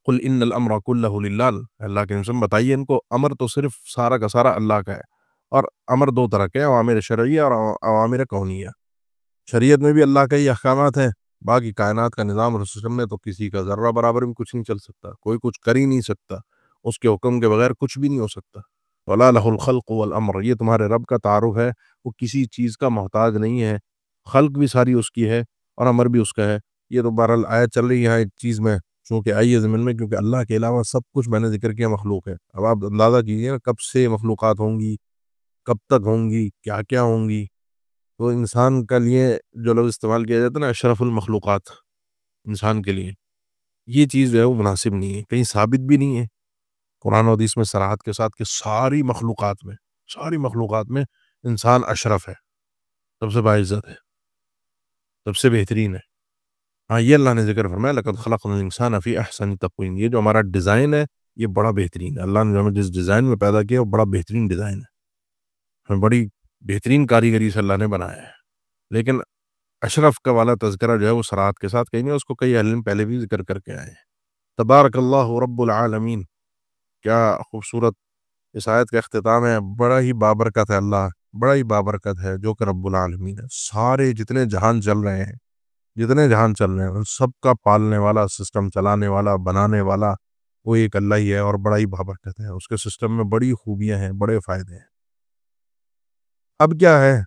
قل ان الامر کلہ للہ، اللہ کے نسم بتائیے ان کو، امر تو صرف سارا کا سارا اللہ کا ہے. اور امر دو طرح کے ہیں، اوامر شرعیہ اور اوامر کونیہ. شریعت میں بھی اللہ کے ہی احکامات ہیں. باقی کائنات کا نظام اور سسٹم میں تو کسی کا ذرہ برابر بھی کچھ نہیں چل سکتا، کوئی کچھ کر ہی نہیں سکتا، اس کے حکم کے بغیر کچھ بھی نہیں ہو سکتا. وَلَا لَهُ الْخَلْقُ وَالْأَمْرُ، یہ تمہارے رب کا تعارف ہے. وہ کسی چیز کا محتاج نہیں ہے. خلق بھی ساری اس کی ہے اور امر بھی اس کا ہے. یہ تو بہرحال آیت چل رہی ہے ایک چیز میں، چونکہ آئی ہے زمین میں، کیونکہ اللہ کے علاوہ سب کچھ میں نے ذکر کیا مخلوق ہے. اب آپ اندازہ کیجیے نا کب سے مخلوقات ہوں گی، کب تک ہوں گی، کیا کیا ہوں گی. تو انسان کے لیے جو لفظ استعمال کیا جاتا ہے نا، اشرف المخلوقات، انسان کے لیے یہ چیز جو ہے وہ مناسب نہیں ہے، کہیں ثابت بھی نہیں ہے قرآن و حدیث میں صراحت کے ساتھ کہ ساری مخلوقات میں انسان اشرف ہے، سب سے باعزت ہے، سب سے بہترین ہے. ہاں، یہ اللہ نے ذکر فرمایا لقد خلقنا الانسان فی احسن تقویم. یہ جو ہمارا ڈیزائن ہے یہ بڑا بہترین ہے. اللہ نے ہمیں جس ڈیزائن میں پیدا کیا وہ بڑا بہترین ڈیزائن ہے، ہمیں بڑی بہترین کاریگری سے اللہ نے بنایا ہے. لیکن اشرف کا والا تذکرہ جو ہے وہ صراحت کے ساتھ کہیں نہیں، اس کو کئی علم پہلے بھی ذکر کر کے آئے ہیں. تبارک اللہ رب العالمین، کیا خوبصورت اس آیت کا اختتام ہے. بڑا ہی بابرکت ہے اللہ، بڑا ہی بابرکت ہے جو کہ رب العالمین ہے. سارے جتنے جہان چل رہے ہیں ان سب کا پالنے والا، سسٹم چلانے والا، بنانے والا وہ ایک اللہ ہی ہے، اور بڑا ہی بابرکت ہے. اس کے سسٹم میں بڑی خوبیاں ہیں، بڑے فائدے ہیں. اب کیا ہے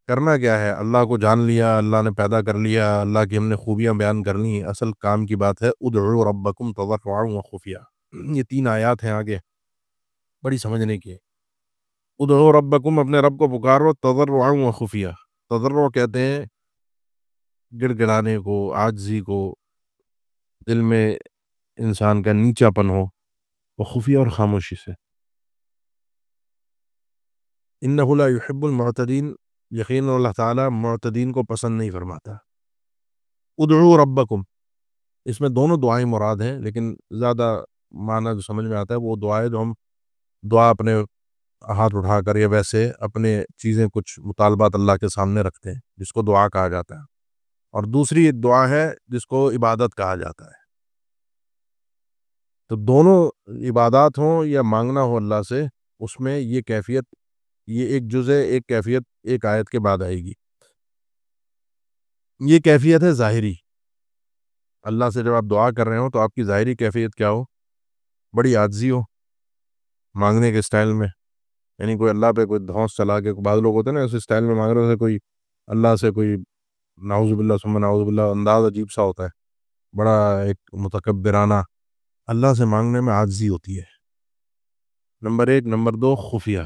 کرنا، کیا ہے؟ اللہ کو جان لیا، اللہ نے پیدا کر لیا، اللہ کی ہم نے خوبیاں بیان کر لی. اصل کام کی بات ہے ادعوا ربکم تضرعا وخفیا. یہ 3 آیات ہیں آگے، بڑی سمجھنے کی ہے. ادعوا ربکم، اپنے رب کو پکارو، تضرعا وخفیا. تضرع کہتے ہیں گڑ گڑانے کو، عاجزی کو، دل میں انسان کا نیچا پن ہو، وخفیا اور خاموشی سے. انہ لا يحب المعتدین، یقین اللہ تعالیٰ معتدین کو پسند نہیں فرماتا. ادعوا ربکم، اس میں دونوں دعائیں مراد ہیں، لیکن زیادہ معنی جو سمجھ میں آتا ہے وہ دعائیں جو ہم دعا اپنے ہاتھ اٹھا کر یا ویسے اپنے چیزیں کچھ مطالبات اللہ کے سامنے رکھتے ہیں، جس کو دعا کہا جاتا ہے، اور دوسری ایک دعا ہے جس کو عبادت کہا جاتا ہے۔ تو دونوں عبادات ہوں یا مانگنا ہو اللہ سے، اس میں یہ کیفیت، یہ ایک جزء، ایک کیفیت ایک آیت کے بعد آئے گی۔ یہ کیفیت ہے ظاہری، اللہ سے جب آپ دعا کر رہے ہو تو آپ کی ظاہری کیفیت کیا ہو؟ بڑی عاجزی ہو مانگنے کے سٹائل میں، یعنی کوئی اللہ پہ کوئی دھونس چلا کے، بعض لوگ ہوتے ہیں نا اس سٹائل میں مانگ رہے ہوتے، کوئی اللہ سے کوئی نعوذ باللہ ثم نعوذ باللہ انداز عجیب سا ہوتا ہے، بڑا ایک متکبرانہ۔ اللہ سے مانگنے میں عاجزی ہوتی ہے، نمبر ایک۔ نمبر دو، خفیہ،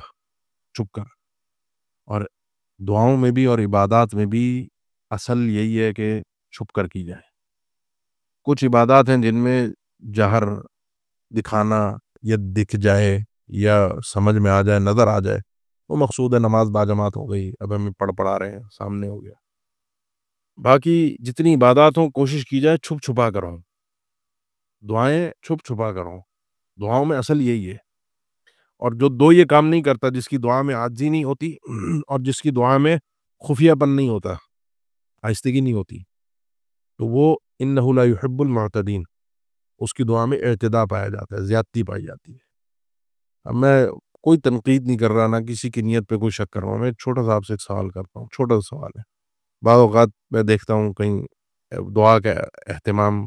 چھپ کر۔ اور دعاؤں میں بھی اور عبادات میں بھی اصل یہی ہے کہ چھپ کر کی جائے۔ کچھ عبادات ہیں جن میں جہر دکھانا یا دکھ جائے یا سمجھ میں آ جائے، نظر آ جائے، وہ مقصود ہے، نماز باجماعت ہو گئی، اب ہم پڑھا رہے ہیں، سامنے ہو گیا۔ باقی جتنی عبادات ہوں کوشش کی جائے چھپ چھپا کر ہوں، دعائیں چھپ چھپا کر ہوں، دعاؤں میں اصل یہی ہے۔ اور جو دو یہ کام نہیں کرتا، جس کی دعا میں عاجزی نہیں ہوتی اور جس کی دعا میں خفیہ پن نہیں ہوتا، آہستگی نہیں ہوتی، تو وہ انہ لا یحب المعتدین، اس کی دعا میں اعتداء پایا جاتا ہے، زیادتی پائی جاتی ہے۔ اب میں کوئی تنقید نہیں کر رہا، نہ کسی کی نیت پہ کوئی شک کر رہا ہوں، میں چھوٹا سا آپ سے ایک سوال کرتا ہوں، چھوٹا سا سوال ہے۔ بعض اوقات میں دیکھتا ہوں کہیں دعا کا اہتمام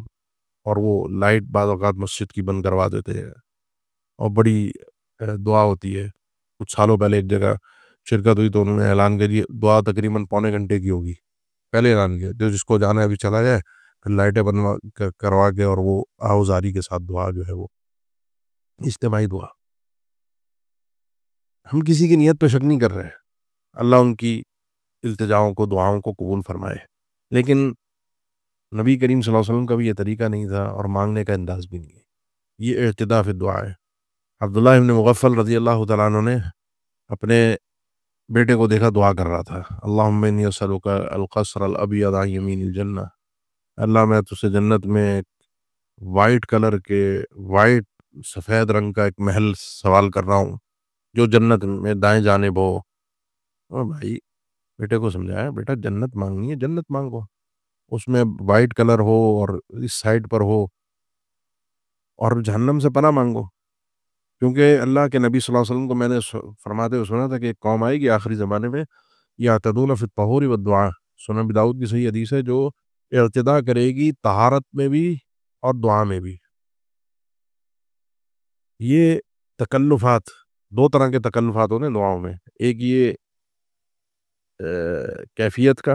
اور وہ لائٹ بعض اوقات مسجد کی بند کروا دیتے ہیں، اور بڑی دعا ہوتی ہے۔ کچھ سالوں پہلے ایک جگہ شرکت ہوئی تو انہوں نے اعلان کر دیا، دعا تقریباً پونے گھنٹے کی ہوگی، پہلے اعلان کیا جو جس کو جانا ہے ابھی چلا جائے، پھر لائٹیں بند کروا کے اور وہ آوازاری کے ساتھ دعا جو ہے وہ اجتماعی دعا۔ ہم کسی کی نیت پہ شک نہیں کر رہے ہیں، اللہ ان کی التجاؤں کو، دعاؤں کو قبول فرمائے، لیکن نبی کریم صلی اللہ علیہ وسلم کا بھی یہ طریقہ نہیں تھا اور مانگنے کا انداز بھی نہیں ہے، یہ اعتداء فی الدعا ہے۔ عبداللہ ابن مغفل رضی اللہ تعالیٰ عنہ نے اپنے بیٹے کو دیکھا دعا کر رہا تھا، اللہم انی اسألک القصر الابیض عن یمین الجنہ، اللہ میں تجھ سے جنت میں وائٹ کلر کے، وائٹ سفید رنگ کا ایک محل سوال کر رہا ہوں جو جنت میں دائیں جانب ہو۔ اور بھائی بیٹے کو سمجھایا، بیٹا جنت مانگنی ہے، جنت مانگو، اس میں وائٹ کلر ہو اور اس سائڈ پر ہو، اور جہنم سے پناہ مانگو، کیونکہ اللہ کے نبی صلی اللہ علیہ وسلم کو میں نے فرماتے ہوئے سنا تھا کہ ایک قوم آئے گی آخری زمانے میں، یعتدون فی الطہور والدعاء، سنن ابی داؤد کی صحیح حدیث ہے، جو اعتداء کرے گی طہارت میں بھی اور دعا میں بھی۔ یہ تکلفات، دو طرح کے تکلفات ہوتے ہیں دعاؤں میں، ایک یہ کیفیت کا،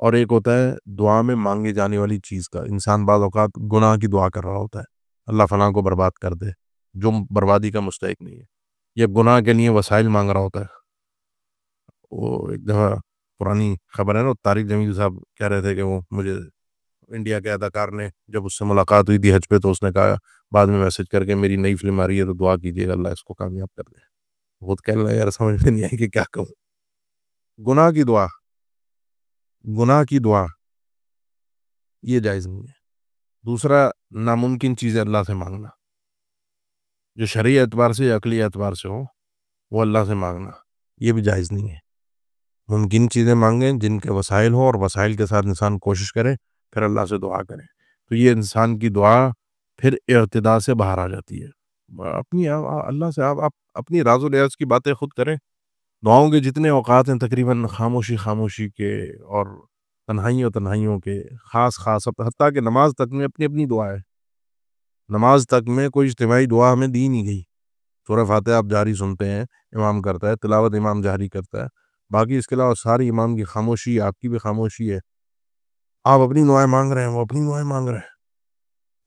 اور ایک ہوتا ہے دعا میں مانگی جانے والی چیز کا۔ انسان بعض اوقات گناہ کی دعا کر رہا ہوتا ہے، اللہ فلاں کو برباد کر دے، جو بربادی کا مستحق نہیں ہے، یہ گناہ کے لیے وسائل مانگ رہا ہوتا ہے۔ وہ ایک دفعہ پرانی خبر ہے نا، طارق جمیل صاحب کہہ رہے تھے کہ وہ مجھے انڈیا کے اداکار نے جب اس سے ملاقات ہوئی تھی حج پہ، تو اس نے کہا بعد میں میسج کر کے میری نئی فلم آ رہی ہے تو دعا کیجیے گا اللہ اس کو کامیاب کر دے۔ خود کہنے لگا یار سمجھ میں نہیں آئی کہ کیا کہوں۔ گناہ کی دعا، گناہ کی دعا یہ جائز نہیں ہے۔ دوسرا، ناممکن چیزیں اللہ سے مانگنا، جو شرعی اعتبار سے یا عقلی اعتبار سے ہو، وہ اللہ سے مانگنا یہ بھی جائز نہیں ہے۔ ممکن چیزیں مانگیں جن کے وسائل ہوں، اور وسائل کے ساتھ انسان کوشش کرے، پھر اللہ سے دعا کرے، تو یہ انسان کی دعا پھر اعتداء سے باہر آ جاتی ہے۔ اپنی اللہ سے آپ اپنی راز و نیاز کی باتیں خود کریں۔ دعاؤں کے جتنے اوقات ہیں تقریباً خاموشی کے اور تنہائیوں کے، خاص حتیٰ کہ نماز تک میں اپنی اپنی دعا ہے۔ نماز تک میں کوئی اجتماعی دعا ہمیں دی نہیں گئی۔ سورہ فاتحہ آپ جاری سنتے ہیں، امام کرتا ہے تلاوت، امام جاری کرتا ہے، باقی اس کے علاوہ ساری امام کی خاموشی، آپ کی بھی خاموشی ہے، آپ اپنی دعائیں مانگ رہے ہیں، وہ اپنی دعائیں مانگ رہے ہیں،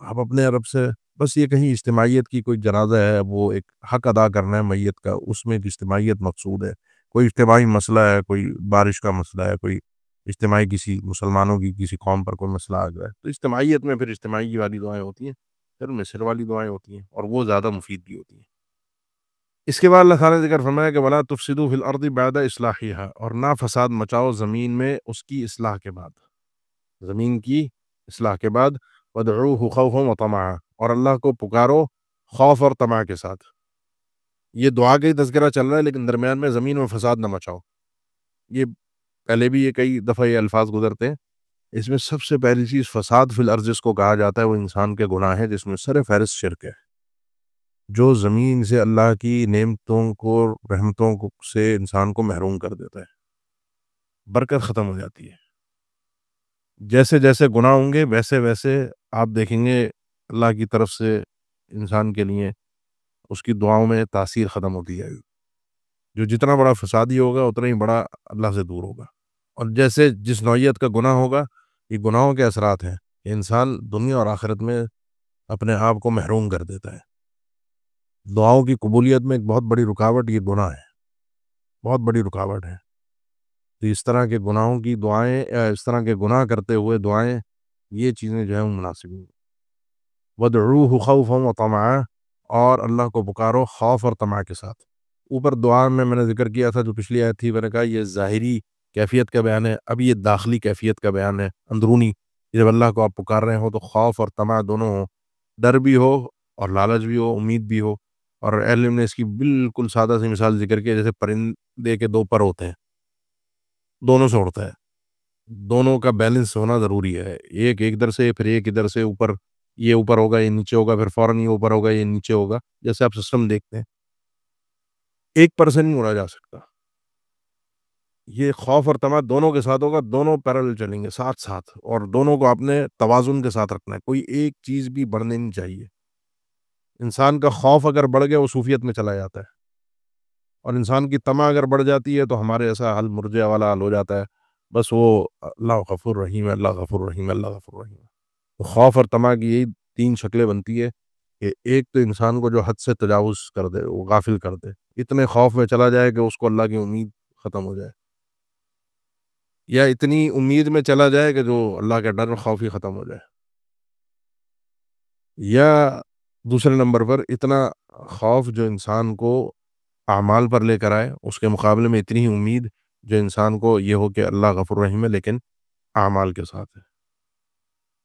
آپ اپنے رب سے بس یہ کہیں اجتماعیت کی کوئی جنازہ ہے، وہ ایک حق ادا کرنا ہے میت کا، اس میں ایک اجتماعیت مقصود ہے، کوئی اجتماعی مسئلہ ہے، کوئی بارش کا مسئلہ ہے، کوئی اجتماعی کسی مسلمانوں کی کسی قوم پر کوئی مسئلہ آ گیا ہے، تو اجتماعیت میں پھر اجتماعی والی دعائیں ہوتی ہیں، پھر مصر والی دعائیں ہوتی ہیں، اور وہ زیادہ مفید بھی ہوتی ہیں۔ اس کے بعد اللہ تعالیٰ نے ذکر فرمایا کہ وَلَا تُفْسِدُوا فِي الْأَرْضِ بَعْدَ إِصْلَاحِهَا، اور نہ فساد مچاؤ زمین میں اس کی اصلاح کے بعد، زمین کی اصلاح کے بعد وَادْعُوهُ خَوْفًا وَطَمَعًا، اور اللہ کو پکارو خوف اور طمع کے ساتھ۔ یہ دعا کا ہی تذکرہ چل رہا ہے، لیکن درمیان میں زمین میں فساد نہ مچاؤ۔ یہ پہلے بھی یہ کئی دفعہ یہ الفاظ گزرتے ہیں۔ اس میں سب سے پہلی چیز فساد فی الارض جس کو کہا جاتا ہے وہ انسان کے گناہ ہے، جس میں سر فہرست شرک ہے، جو زمین سے اللہ کی نعمتوں کو رحمتوں سے انسان کو محروم کر دیتا ہے، برکت ختم ہو جاتی ہے۔ جیسے جیسے گناہ ہوں گے ویسے ویسے آپ دیکھیں گے اللہ کی طرف سے انسان کے لیے اس کی دعاؤں میں تاثیر ختم ہوتی جائے گی۔ جو جتنا بڑا فسادی ہوگا اتنا ہی بڑا اللہ سے دور ہوگا۔ اور جیسے جس نوعیت کا گناہ ہوگا، یہ گناہوں کے اثرات ہیں کہ انسان دنیا اور آخرت میں اپنے آپ کو محروم کر دیتا ہے۔ دعاؤں کی قبولیت میں ایک بہت بڑی رکاوٹ یہ گناہ ہے، بہت بڑی رکاوٹ ہے۔ تو اس طرح کے گناہوں کی دعائیں، اس طرح کے گناہ کرتے ہوئے دعائیں، یہ چیزیں جو ہیں وہ مناسب ہیں۔ وَادْعُوهُ خَوْفًا وَطَمَعًا، اور اللہ کو پکارو خوف اور طمع کے ساتھ۔ اوپر دعا میں نے ذکر کیا تھا جو پچھلی آیت تھی، میں نے کہا یہ ظاہری کیفیت کا بیان ہے، اب یہ داخلی کیفیت کا بیان ہے، اندرونی۔ جب اللہ کو آپ پکار رہے ہو تو خوف اور طمع دونوں ہو، ڈر بھی ہو اور لالچ بھی ہو، امید بھی ہو۔ اور اہل علم نے اس کی بالکل سادہ سی مثال ذکر کی، جیسے پرندے کے دو پر ہوتے ہیں، دونوں سے اڑتا ہے، دونوں کا بیلنس ہونا ضروری ہے۔ ایک ادھر سے پھر ایک ادھر سے، اوپر یہ اوپر ہوگا یہ نیچے ہوگا، پھر فوراً یہ اوپر ہوگا یہ نیچے ہوگا، جیسے آپ سسٹم دیکھتے ہیں۔ ایک پر سے نہیں اڑا جا سکتا، یہ خوف اور طمع دونوں کے ساتھ ہوگا، دونوں پیرالل چلیں گے ساتھ ساتھ، اور دونوں کو آپ نے توازن کے ساتھ رکھنا ہے، کوئی ایک چیز بھی بڑھنے نہیں چاہیے۔ انسان کا خوف اگر بڑھ گیا وہ صوفیت میں چلا جاتا ہے، اور انسان کی طمع اگر بڑھ جاتی ہے تو ہمارے ایسا حل مرجع والا حل ہو جاتا ہے، بس وہ اللہ غفور رحیم ہے، اللہ غفور رحیم ہے، اللہ غفور رحیم ہے۔ تو خوف اور طمع کی یہی تین شکلیں بنتی ہے کہ ایک تو انسان کو جو حد سے تجاوز کر دے، وہ غافل کر دے، اتنے خوف میں چلا جائے کہ اس کو اللہ کی امید ختم ہو جائے، یا اتنی امید میں چلا جائے کہ جو اللہ کے ڈر میں خوف ہی ختم ہو جائے، یا دوسرے نمبر پر اتنا خوف جو انسان کو اعمال پر لے کر آئے، اس کے مقابلے میں اتنی ہی امید جو انسان کو یہ ہو کہ اللہ غفور رحیم ہے لیکن اعمال کے ساتھ ہے۔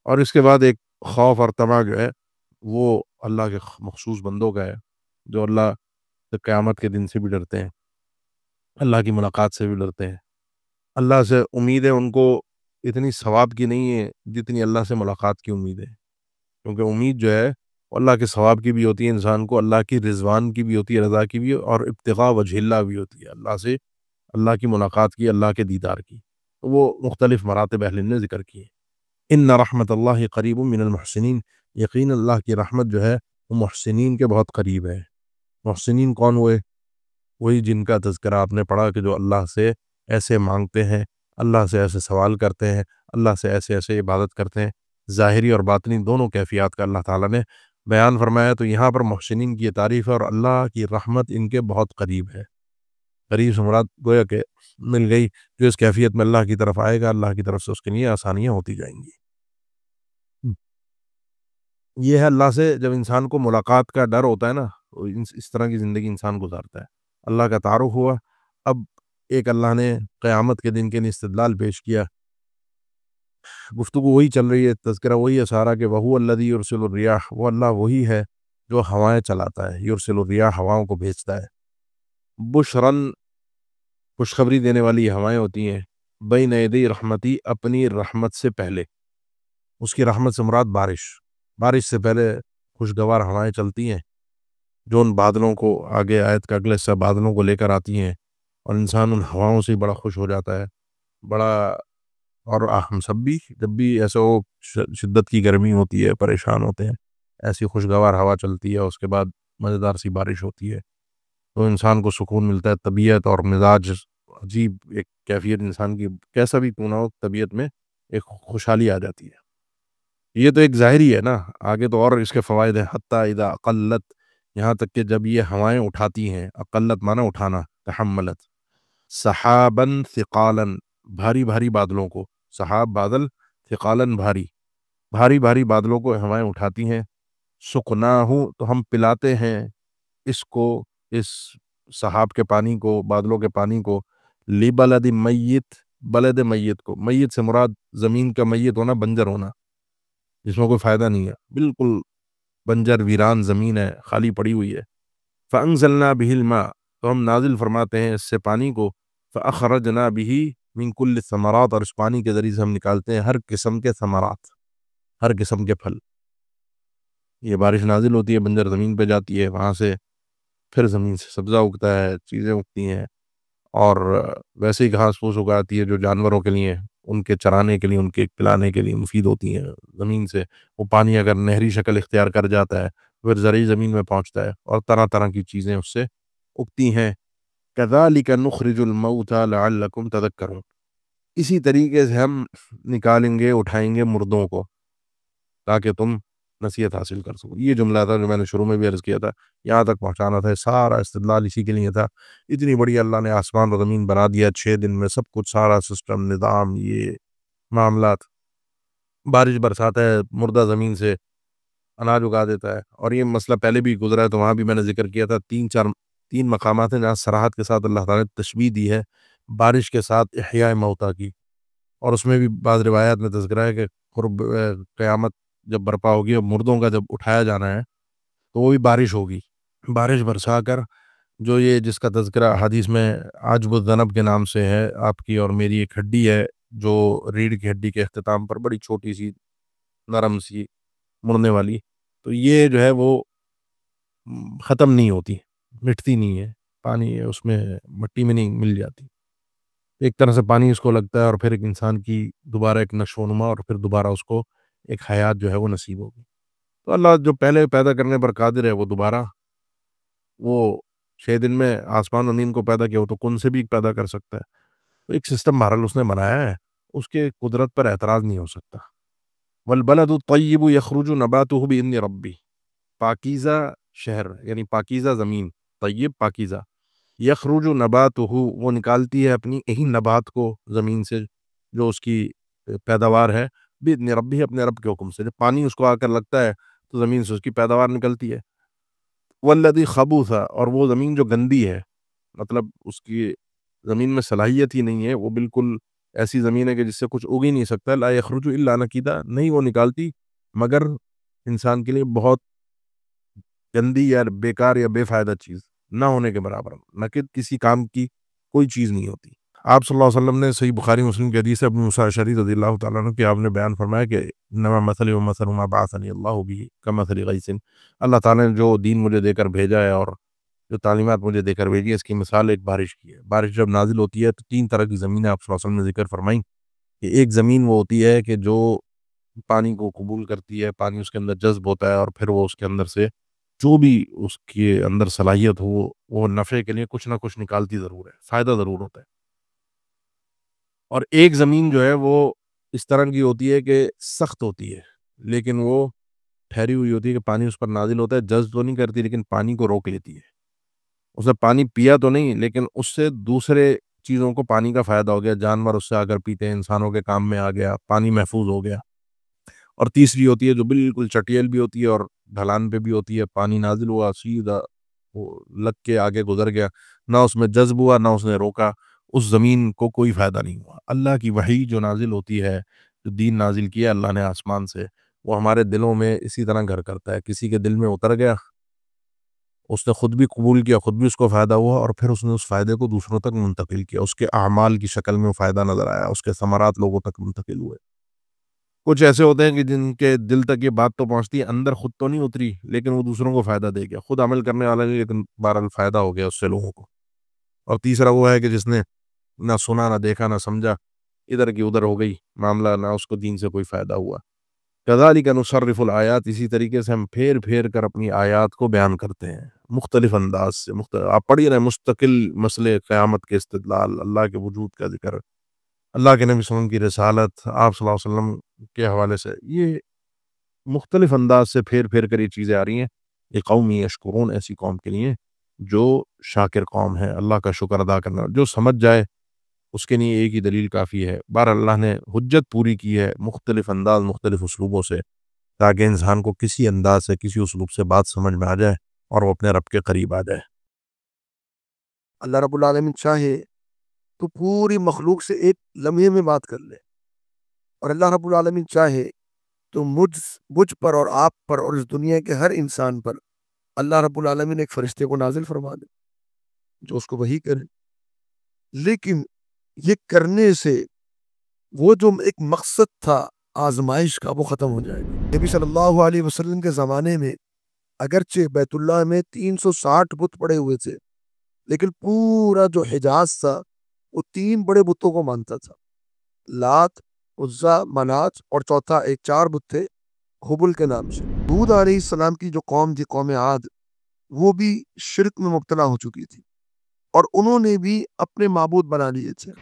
اور اس کے بعد ایک خوف اور طمع جو ہے وہ اللہ کے مخصوص بندوں کا ہے، جو اللہ سے قیامت کے دن سے بھی ڈرتے ہیں، اللہ کی ملاقات سے بھی ڈرتے ہیں۔ اللہ سے امید ہے ان کو اتنی ثواب کی نہیں ہے جتنی اللہ سے ملاقات کی امید ہے، کیونکہ امید جو ہے وہ اللہ کے ثواب کی بھی ہوتی ہے، انسان کو اللہ کی رضوان کی بھی ہوتی ہے، رضا کی بھی، اور ابتغاء وجہ اللہ بھی ہوتی ہے، اللہ سے اللہ کی ملاقات کی، اللہ کے دیدار کی۔ تو وہ مختلف مراتب اہل علم نے ذکر کیے۔ ان رحمت اللہ قریب من المحسنین، یقین اللہ کی رحمت جو ہے وہ محسنین کے بہت قریب ہے۔ محسنین کون ہوئے؟ وہی جن کا تذکرہ آپ نے پڑھا کہ جو اللہ سے ایسے مانگتے ہیں، اللہ سے ایسے سوال کرتے ہیں، اللہ سے ایسے ایسے عبادت کرتے ہیں، ظاہری اور باطنی دونوں کیفیات کا اللہ تعالیٰ نے بیان فرمایا۔ تو یہاں پر محسنین کی یہ تعریف ہے، اور اللہ کی رحمت ان کے بہت قریب ہے۔ قریب سے مراد گویا کہ مل گئی، جو اس کیفیت میں اللہ کی طرف آئے گا، اللہ کی طرف سے اس کے لیے آسانیاں ہوتی جائیں گی۔ یہ ہے اللہ سے جب انسان کو ملاقات کا ڈر ہوتا ہے نا، اس طرح کی زندگی انسان گزارتا ہے۔ اللہ کا تعارف ہوا۔ اب ایک اللہ نے قیامت کے دن کے لیے استدلال پیش کیا، گفتگو وہی چل رہی ہے، تذکرہ وہی ہے سارا کہ وَهُوَ الَّذِي يُرْسِلُ الرِّيَاحَ، وہ اللہ وہی ہے جو ہوائیں چلاتا ہے، یرسل الرِّيَاحَ، ہواؤں کو بھیجتا ہے، بشرن، خوشخبری دینے والی ہوائیں ہوتی ہیں، بین یدی رحمتی، اپنی رحمت سے پہلے، اس کی رحمت سے مراد بارش سے پہلے خوشگوار ہوائیں چلتی ہیں، جو ان بادلوں کو آگے آیت کا اگلے حصہ بادلوں کو لے کر آتی ہیں، اور انسان ان ہواؤں سے بڑا خوش ہو جاتا ہے، بڑا۔ اور ہم سب بھی جب بھی ایسا وہ شدت کی گرمی ہوتی ہے، پریشان ہوتے ہیں، ایسی خوشگوار ہوا چلتی ہے، اس کے بعد مزیدار سی بارش ہوتی ہے، تو انسان کو سکون ملتا ہے، طبیعت اور مزاج، عجیب ایک کیفیت انسان کی کیسا بھی کیوں نہ ہو، طبیعت میں ایک خوشحالی آ جاتی ہے۔ یہ تو ایک ظاہری ہے نا، آگے تو اور اس کے فوائد ہیں، حتی اذا اقلت، یہاں تک کہ جب یہ ہوائیں اٹھاتی ہیں، اقلت معنی اٹھانا، تحملت، سحاباً ثقالاً، بھاری بھاری بادلوں کو، سحاب بادل، ثقالاً بھاری بھاری بھاری بادلوں کو ہوائیں اٹھاتی ہیں، سقناہ، تو ہم پلاتے ہیں اس کو، اس سحاب کے پانی کو، بادلوں کے پانی کو، لبلد میت، بلد میت کو، میت سے مراد زمین کا میت ہونا، بنجر ہونا، جس میں کوئی فائدہ نہیں ہے، بالکل بنجر ویران زمین ہے، خالی پڑی ہوئی ہے۔ فَأَنزَلْنَا بِهِ الْمَاءَ، تو ہم نازل فرماتے ہیں اس سے پانی کو، فَأَخْرَجْنَا بِهِ مِن كُلِّ الثَّمَرَاتِ، اور اس پانی کے ذریعے سے ہم نکالتے ہیں ہر قسم کے ثمرات، ہر قسم کے پھل۔ یہ بارش نازل ہوتی ہے، بنجر زمین پہ جاتی ہے، وہاں سے پھر زمین سے سبزہ اگتا ہے، چیزیں اگتی ہیں، اور ویسے ہی گھاس پھوس اگاتی ہے جو جانوروں کے لیے، ان کے چرانے کے لیے، ان کے پلانے کے لیے مفید ہوتی ہیں زمین سے۔ وہ پانی اگر نہری شکل اختیار کر جاتا ہے پھر زرعی زمین میں پہنچتا ہے، اور طرح طرح کی چیزیں اس سے اگتی ہیں۔ كَذَلِكَ نُخْرِجُ الْمَوْتَى لَعَلَّكُمْ تَذَكَّرُونَ، اسی طریقے سے ہم نکالیں گے، اٹھائیں گے مردوں کو تاکہ تم نصیحت حاصل کر سکو۔ یہ جملہ تھا جو میں نے شروع میں بھی عرض کیا تھا، یہاں تک پہنچانا تھا، سارا استدلال اسی کے لیے تھا۔ اتنی بڑی اللہ نے آسمان و زمین بنا دیا 6 دن میں، سب کچھ، سارا سسٹم، نظام، یہ معاملات، بارش برساتا ہے، مردہ زمین سے اناج اگا دیتا ہے۔ اور یہ مسئلہ پہلے بھی گزرا ہے، تو وہاں بھی میں نے ذکر کیا تھا، 3 مقامات ہیں جہاں صراحت کے ساتھ اللہ تعالیٰ نے تشبیہ دی ہے بارش کے ساتھ احیاء موتا کی، اور اس میں بھی بعض روایات میں تذکرہ ہے کہ قیامت جب برپا ہوگی اور مردوں کا جب اٹھایا جانا ہے تو وہ بھی بارش ہوگی، بارش برسا کر، جو یہ جس کا تذکرہ حدیث میں عاجب الذنب کے نام سے ہے، آپ کی اور میری ایک ہڈی ہے جو ریڑھ کی ہڈی کے اختتام پر بڑی چھوٹی سی، نرم سی، مڑنے والی، تو یہ جو ہے وہ ختم نہیں ہوتی، مٹتی نہیں ہے، پانی اس میں مٹی میں نہیں مل جاتی، ایک طرح سے پانی اس کو لگتا ہے، اور پھر ایک انسان کی دوبارہ ایک نشو و نما، اور پھر دوبارہ اس کو ایک حیات جو ہے وہ نصیب ہوگی۔ تو اللہ جو پہلے پیدا کرنے پر قادر ہے، وہ دوبارہ وہ 6 دن میں آسمان و زمین کو پیدا کیا، وہ تو کن سے بھی پیدا کر سکتا ہے۔ تو ایک سسٹم بہرحال اس نے بنایا ہے، اس کے قدرت پر اعتراض نہیں ہو سکتا۔ والبلد الطیب یخرج نباتہ بإذن ربی، پاکیزہ شہر یعنی پاکیزہ زمین، طیب پاکیزہ، یخرج نباتہ، وہ نکالتی ہے اپنی یہی نبات کو زمین سے، جو اس کی پیداوار ہے، بإذن ربی، اپنے رب کے حکم سے۔ جب پانی اس کو آ کر لگتا ہے تو زمین سے اس کی پیداوار نکلتی ہے۔ والذی خبوث، اور وہ زمین جو گندی ہے، مطلب اس کی زمین میں صلاحیت ہی نہیں ہے، وہ بالکل ایسی زمین ہے کہ جس سے کچھ اگ ہی نہیں سکتا، لا یخرج الا نکیدا، نہیں وہ نکالتی مگر انسان کے لیے بہت گندی یا بیکار یا بے فائدہ چیز، نہ ہونے کے برابر، نکد کسی کام کی کوئی چیز نہیں ہوتی۔ آپ صلی اللہ علیہ وسلم نے صحیح بخاری مسلم کی حدیث ہے ابو موسیٰ اشعری رضی اللہ تعالیٰ عنہ کہ آپ نے بیان فرمایا کہ انما مثلی و مثل ما بعثنی اللہ بہ کمثل غیث، اللہ تعالیٰ نے جو دین مجھے دے کر بھیجا ہے اور جو تعلیمات مجھے دے کر بھیجی ہے، اس کی مثال ایک بارش کی ہے۔ بارش جب نازل ہوتی ہے تو 3 طرح کی زمینیں آپ صلی اللہ علیہ وسلم نے ذکر فرمائیں، کہ ایک زمین وہ ہوتی ہے کہ جو پانی کو قبول کرتی ہے، پانی اس کے اندر جذب ہوتا ہے، اور پھر وہ اس کے اندر سے جو بھی اس کے اندر صلاحیت ہو وہ نفع کے لیے کچھ نہ کچھ نکالتی ضرور ہے، فائدہ ضرور ہوتا ہے۔ اور ایک زمین جو ہے وہ اس طرح کی ہوتی ہے کہ سخت ہوتی ہے، لیکن وہ ٹھہری ہوئی ہوتی ہے کہ پانی اس پر نازل ہوتا ہے، جذب تو نہیں کرتی لیکن پانی کو روک لیتی ہے۔ اس نے پانی پیا تو نہیں، لیکن اس سے دوسرے چیزوں کو پانی کا فائدہ ہو گیا، جانور اس سے آ کر پیتے ہیں، انسانوں کے کام میں آ گیا، پانی محفوظ ہو گیا۔ اور تیسری ہوتی ہے جو بالکل چٹیل بھی ہوتی ہے اور ڈھلان پہ بھی ہوتی ہے، پانی نازل ہوا، سیدھا وہ لگ کے آگے گزر گیا، نہ اس میں جذب ہوا نہ اس نے روکا، اس زمین کو کوئی فائدہ نہیں ہوا۔ اللہ کی وحی جو نازل ہوتی ہے، جو دین نازل کیا اللہ نے آسمان سے، وہ ہمارے دلوں میں اسی طرح گھر کرتا ہے۔ کسی کے دل میں اتر گیا، اس نے خود بھی قبول کیا، خود بھی اس کو فائدہ ہوا، اور پھر اس نے اس فائدے کو دوسروں تک منتقل کیا، اس کے اعمال کی شکل میں وہ فائدہ نظر آیا، اس کے ثمرات لوگوں تک منتقل ہوئے۔ کچھ ایسے ہوتے ہیں کہ جن کے دل تک یہ بات تو پہنچتی ہے، اندر خود تو نہیں اتری لیکن وہ دوسروں کو فائدہ دے گیا، خود عمل کرنے والا نہیں لیکن بہرحال فائدہ ہو گیا اس سے لوگوں کو۔ اور تیسرا وہ ہے کہ جس نے نہ سنا، نہ دیکھا، نہ سمجھا، ادھر کی ادھر ہو گئی معاملہ، نہ اس کو دین سے کوئی فائدہ ہوا۔ کذالک نصرف الآیات، اسی طریقے سے ہم پھیر پھیر کر اپنی آیات کو بیان کرتے ہیں مختلف انداز سے، آپ پڑھیے رہے مستقل مسئلے قیامت کے استدلال، اللہ کے وجود کا ذکر، اللہ کے نبی صلی اللہ علیہ وسلم کی رسالت، آپ صلی اللہ علیہ وسلم کے حوالے سے، یہ مختلف انداز سے پھیر پھیر کر یہ چیزیں آ رہی ہیں۔ یہ قومی یشکرون، ایسی قوم کے لیے جو شاکر قوم ہے، اللہ کا شکر ادا کرنا، جو سمجھ جائے اس کے لیے ایک ہی دلیل کافی ہے۔ بہر اللہ نے حجت پوری کی ہے مختلف انداز، مختلف اسلوبوں سے، تاکہ انسان کو کسی انداز سے، کسی اسلوب سے بات سمجھ میں آ جائے اور وہ اپنے رب کے قریب آ جائے۔ اللہ رب العالمین چاہے تو پوری مخلوق سے ایک لمحے میں بات کر لے، اور اللہ رب العالمین چاہے تو مجھ پر اور آپ پر اور اس دنیا کے ہر انسان پر اللہ رب العالمین ایک فرشتے کو نازل فرما دے جو اس کو وحی کرے. لیکن یہ کرنے سے وہ جو ایک مقصد تھا آزمائش کا وہ ختم ہو جائے گا. نبی صلی اللہ علیہ وسلم کے زمانے میں اگرچہ بیت اللہ میں 360 بت پڑے ہوئے تھے، لیکن پورا جو حجاز تھا وہ 3 بڑے بتوں کو مانتا تھا، لات، عزا، منات، اور چوتھا ایک 4 بت تھے حبل کے نام سے. ہود علیہ السلام کی جو قوم تھی، قوم عاد، وہ بھی شرک میں مبتلا ہو چکی تھی اور انہوں نے بھی اپنے معبود بنا لیے تھے.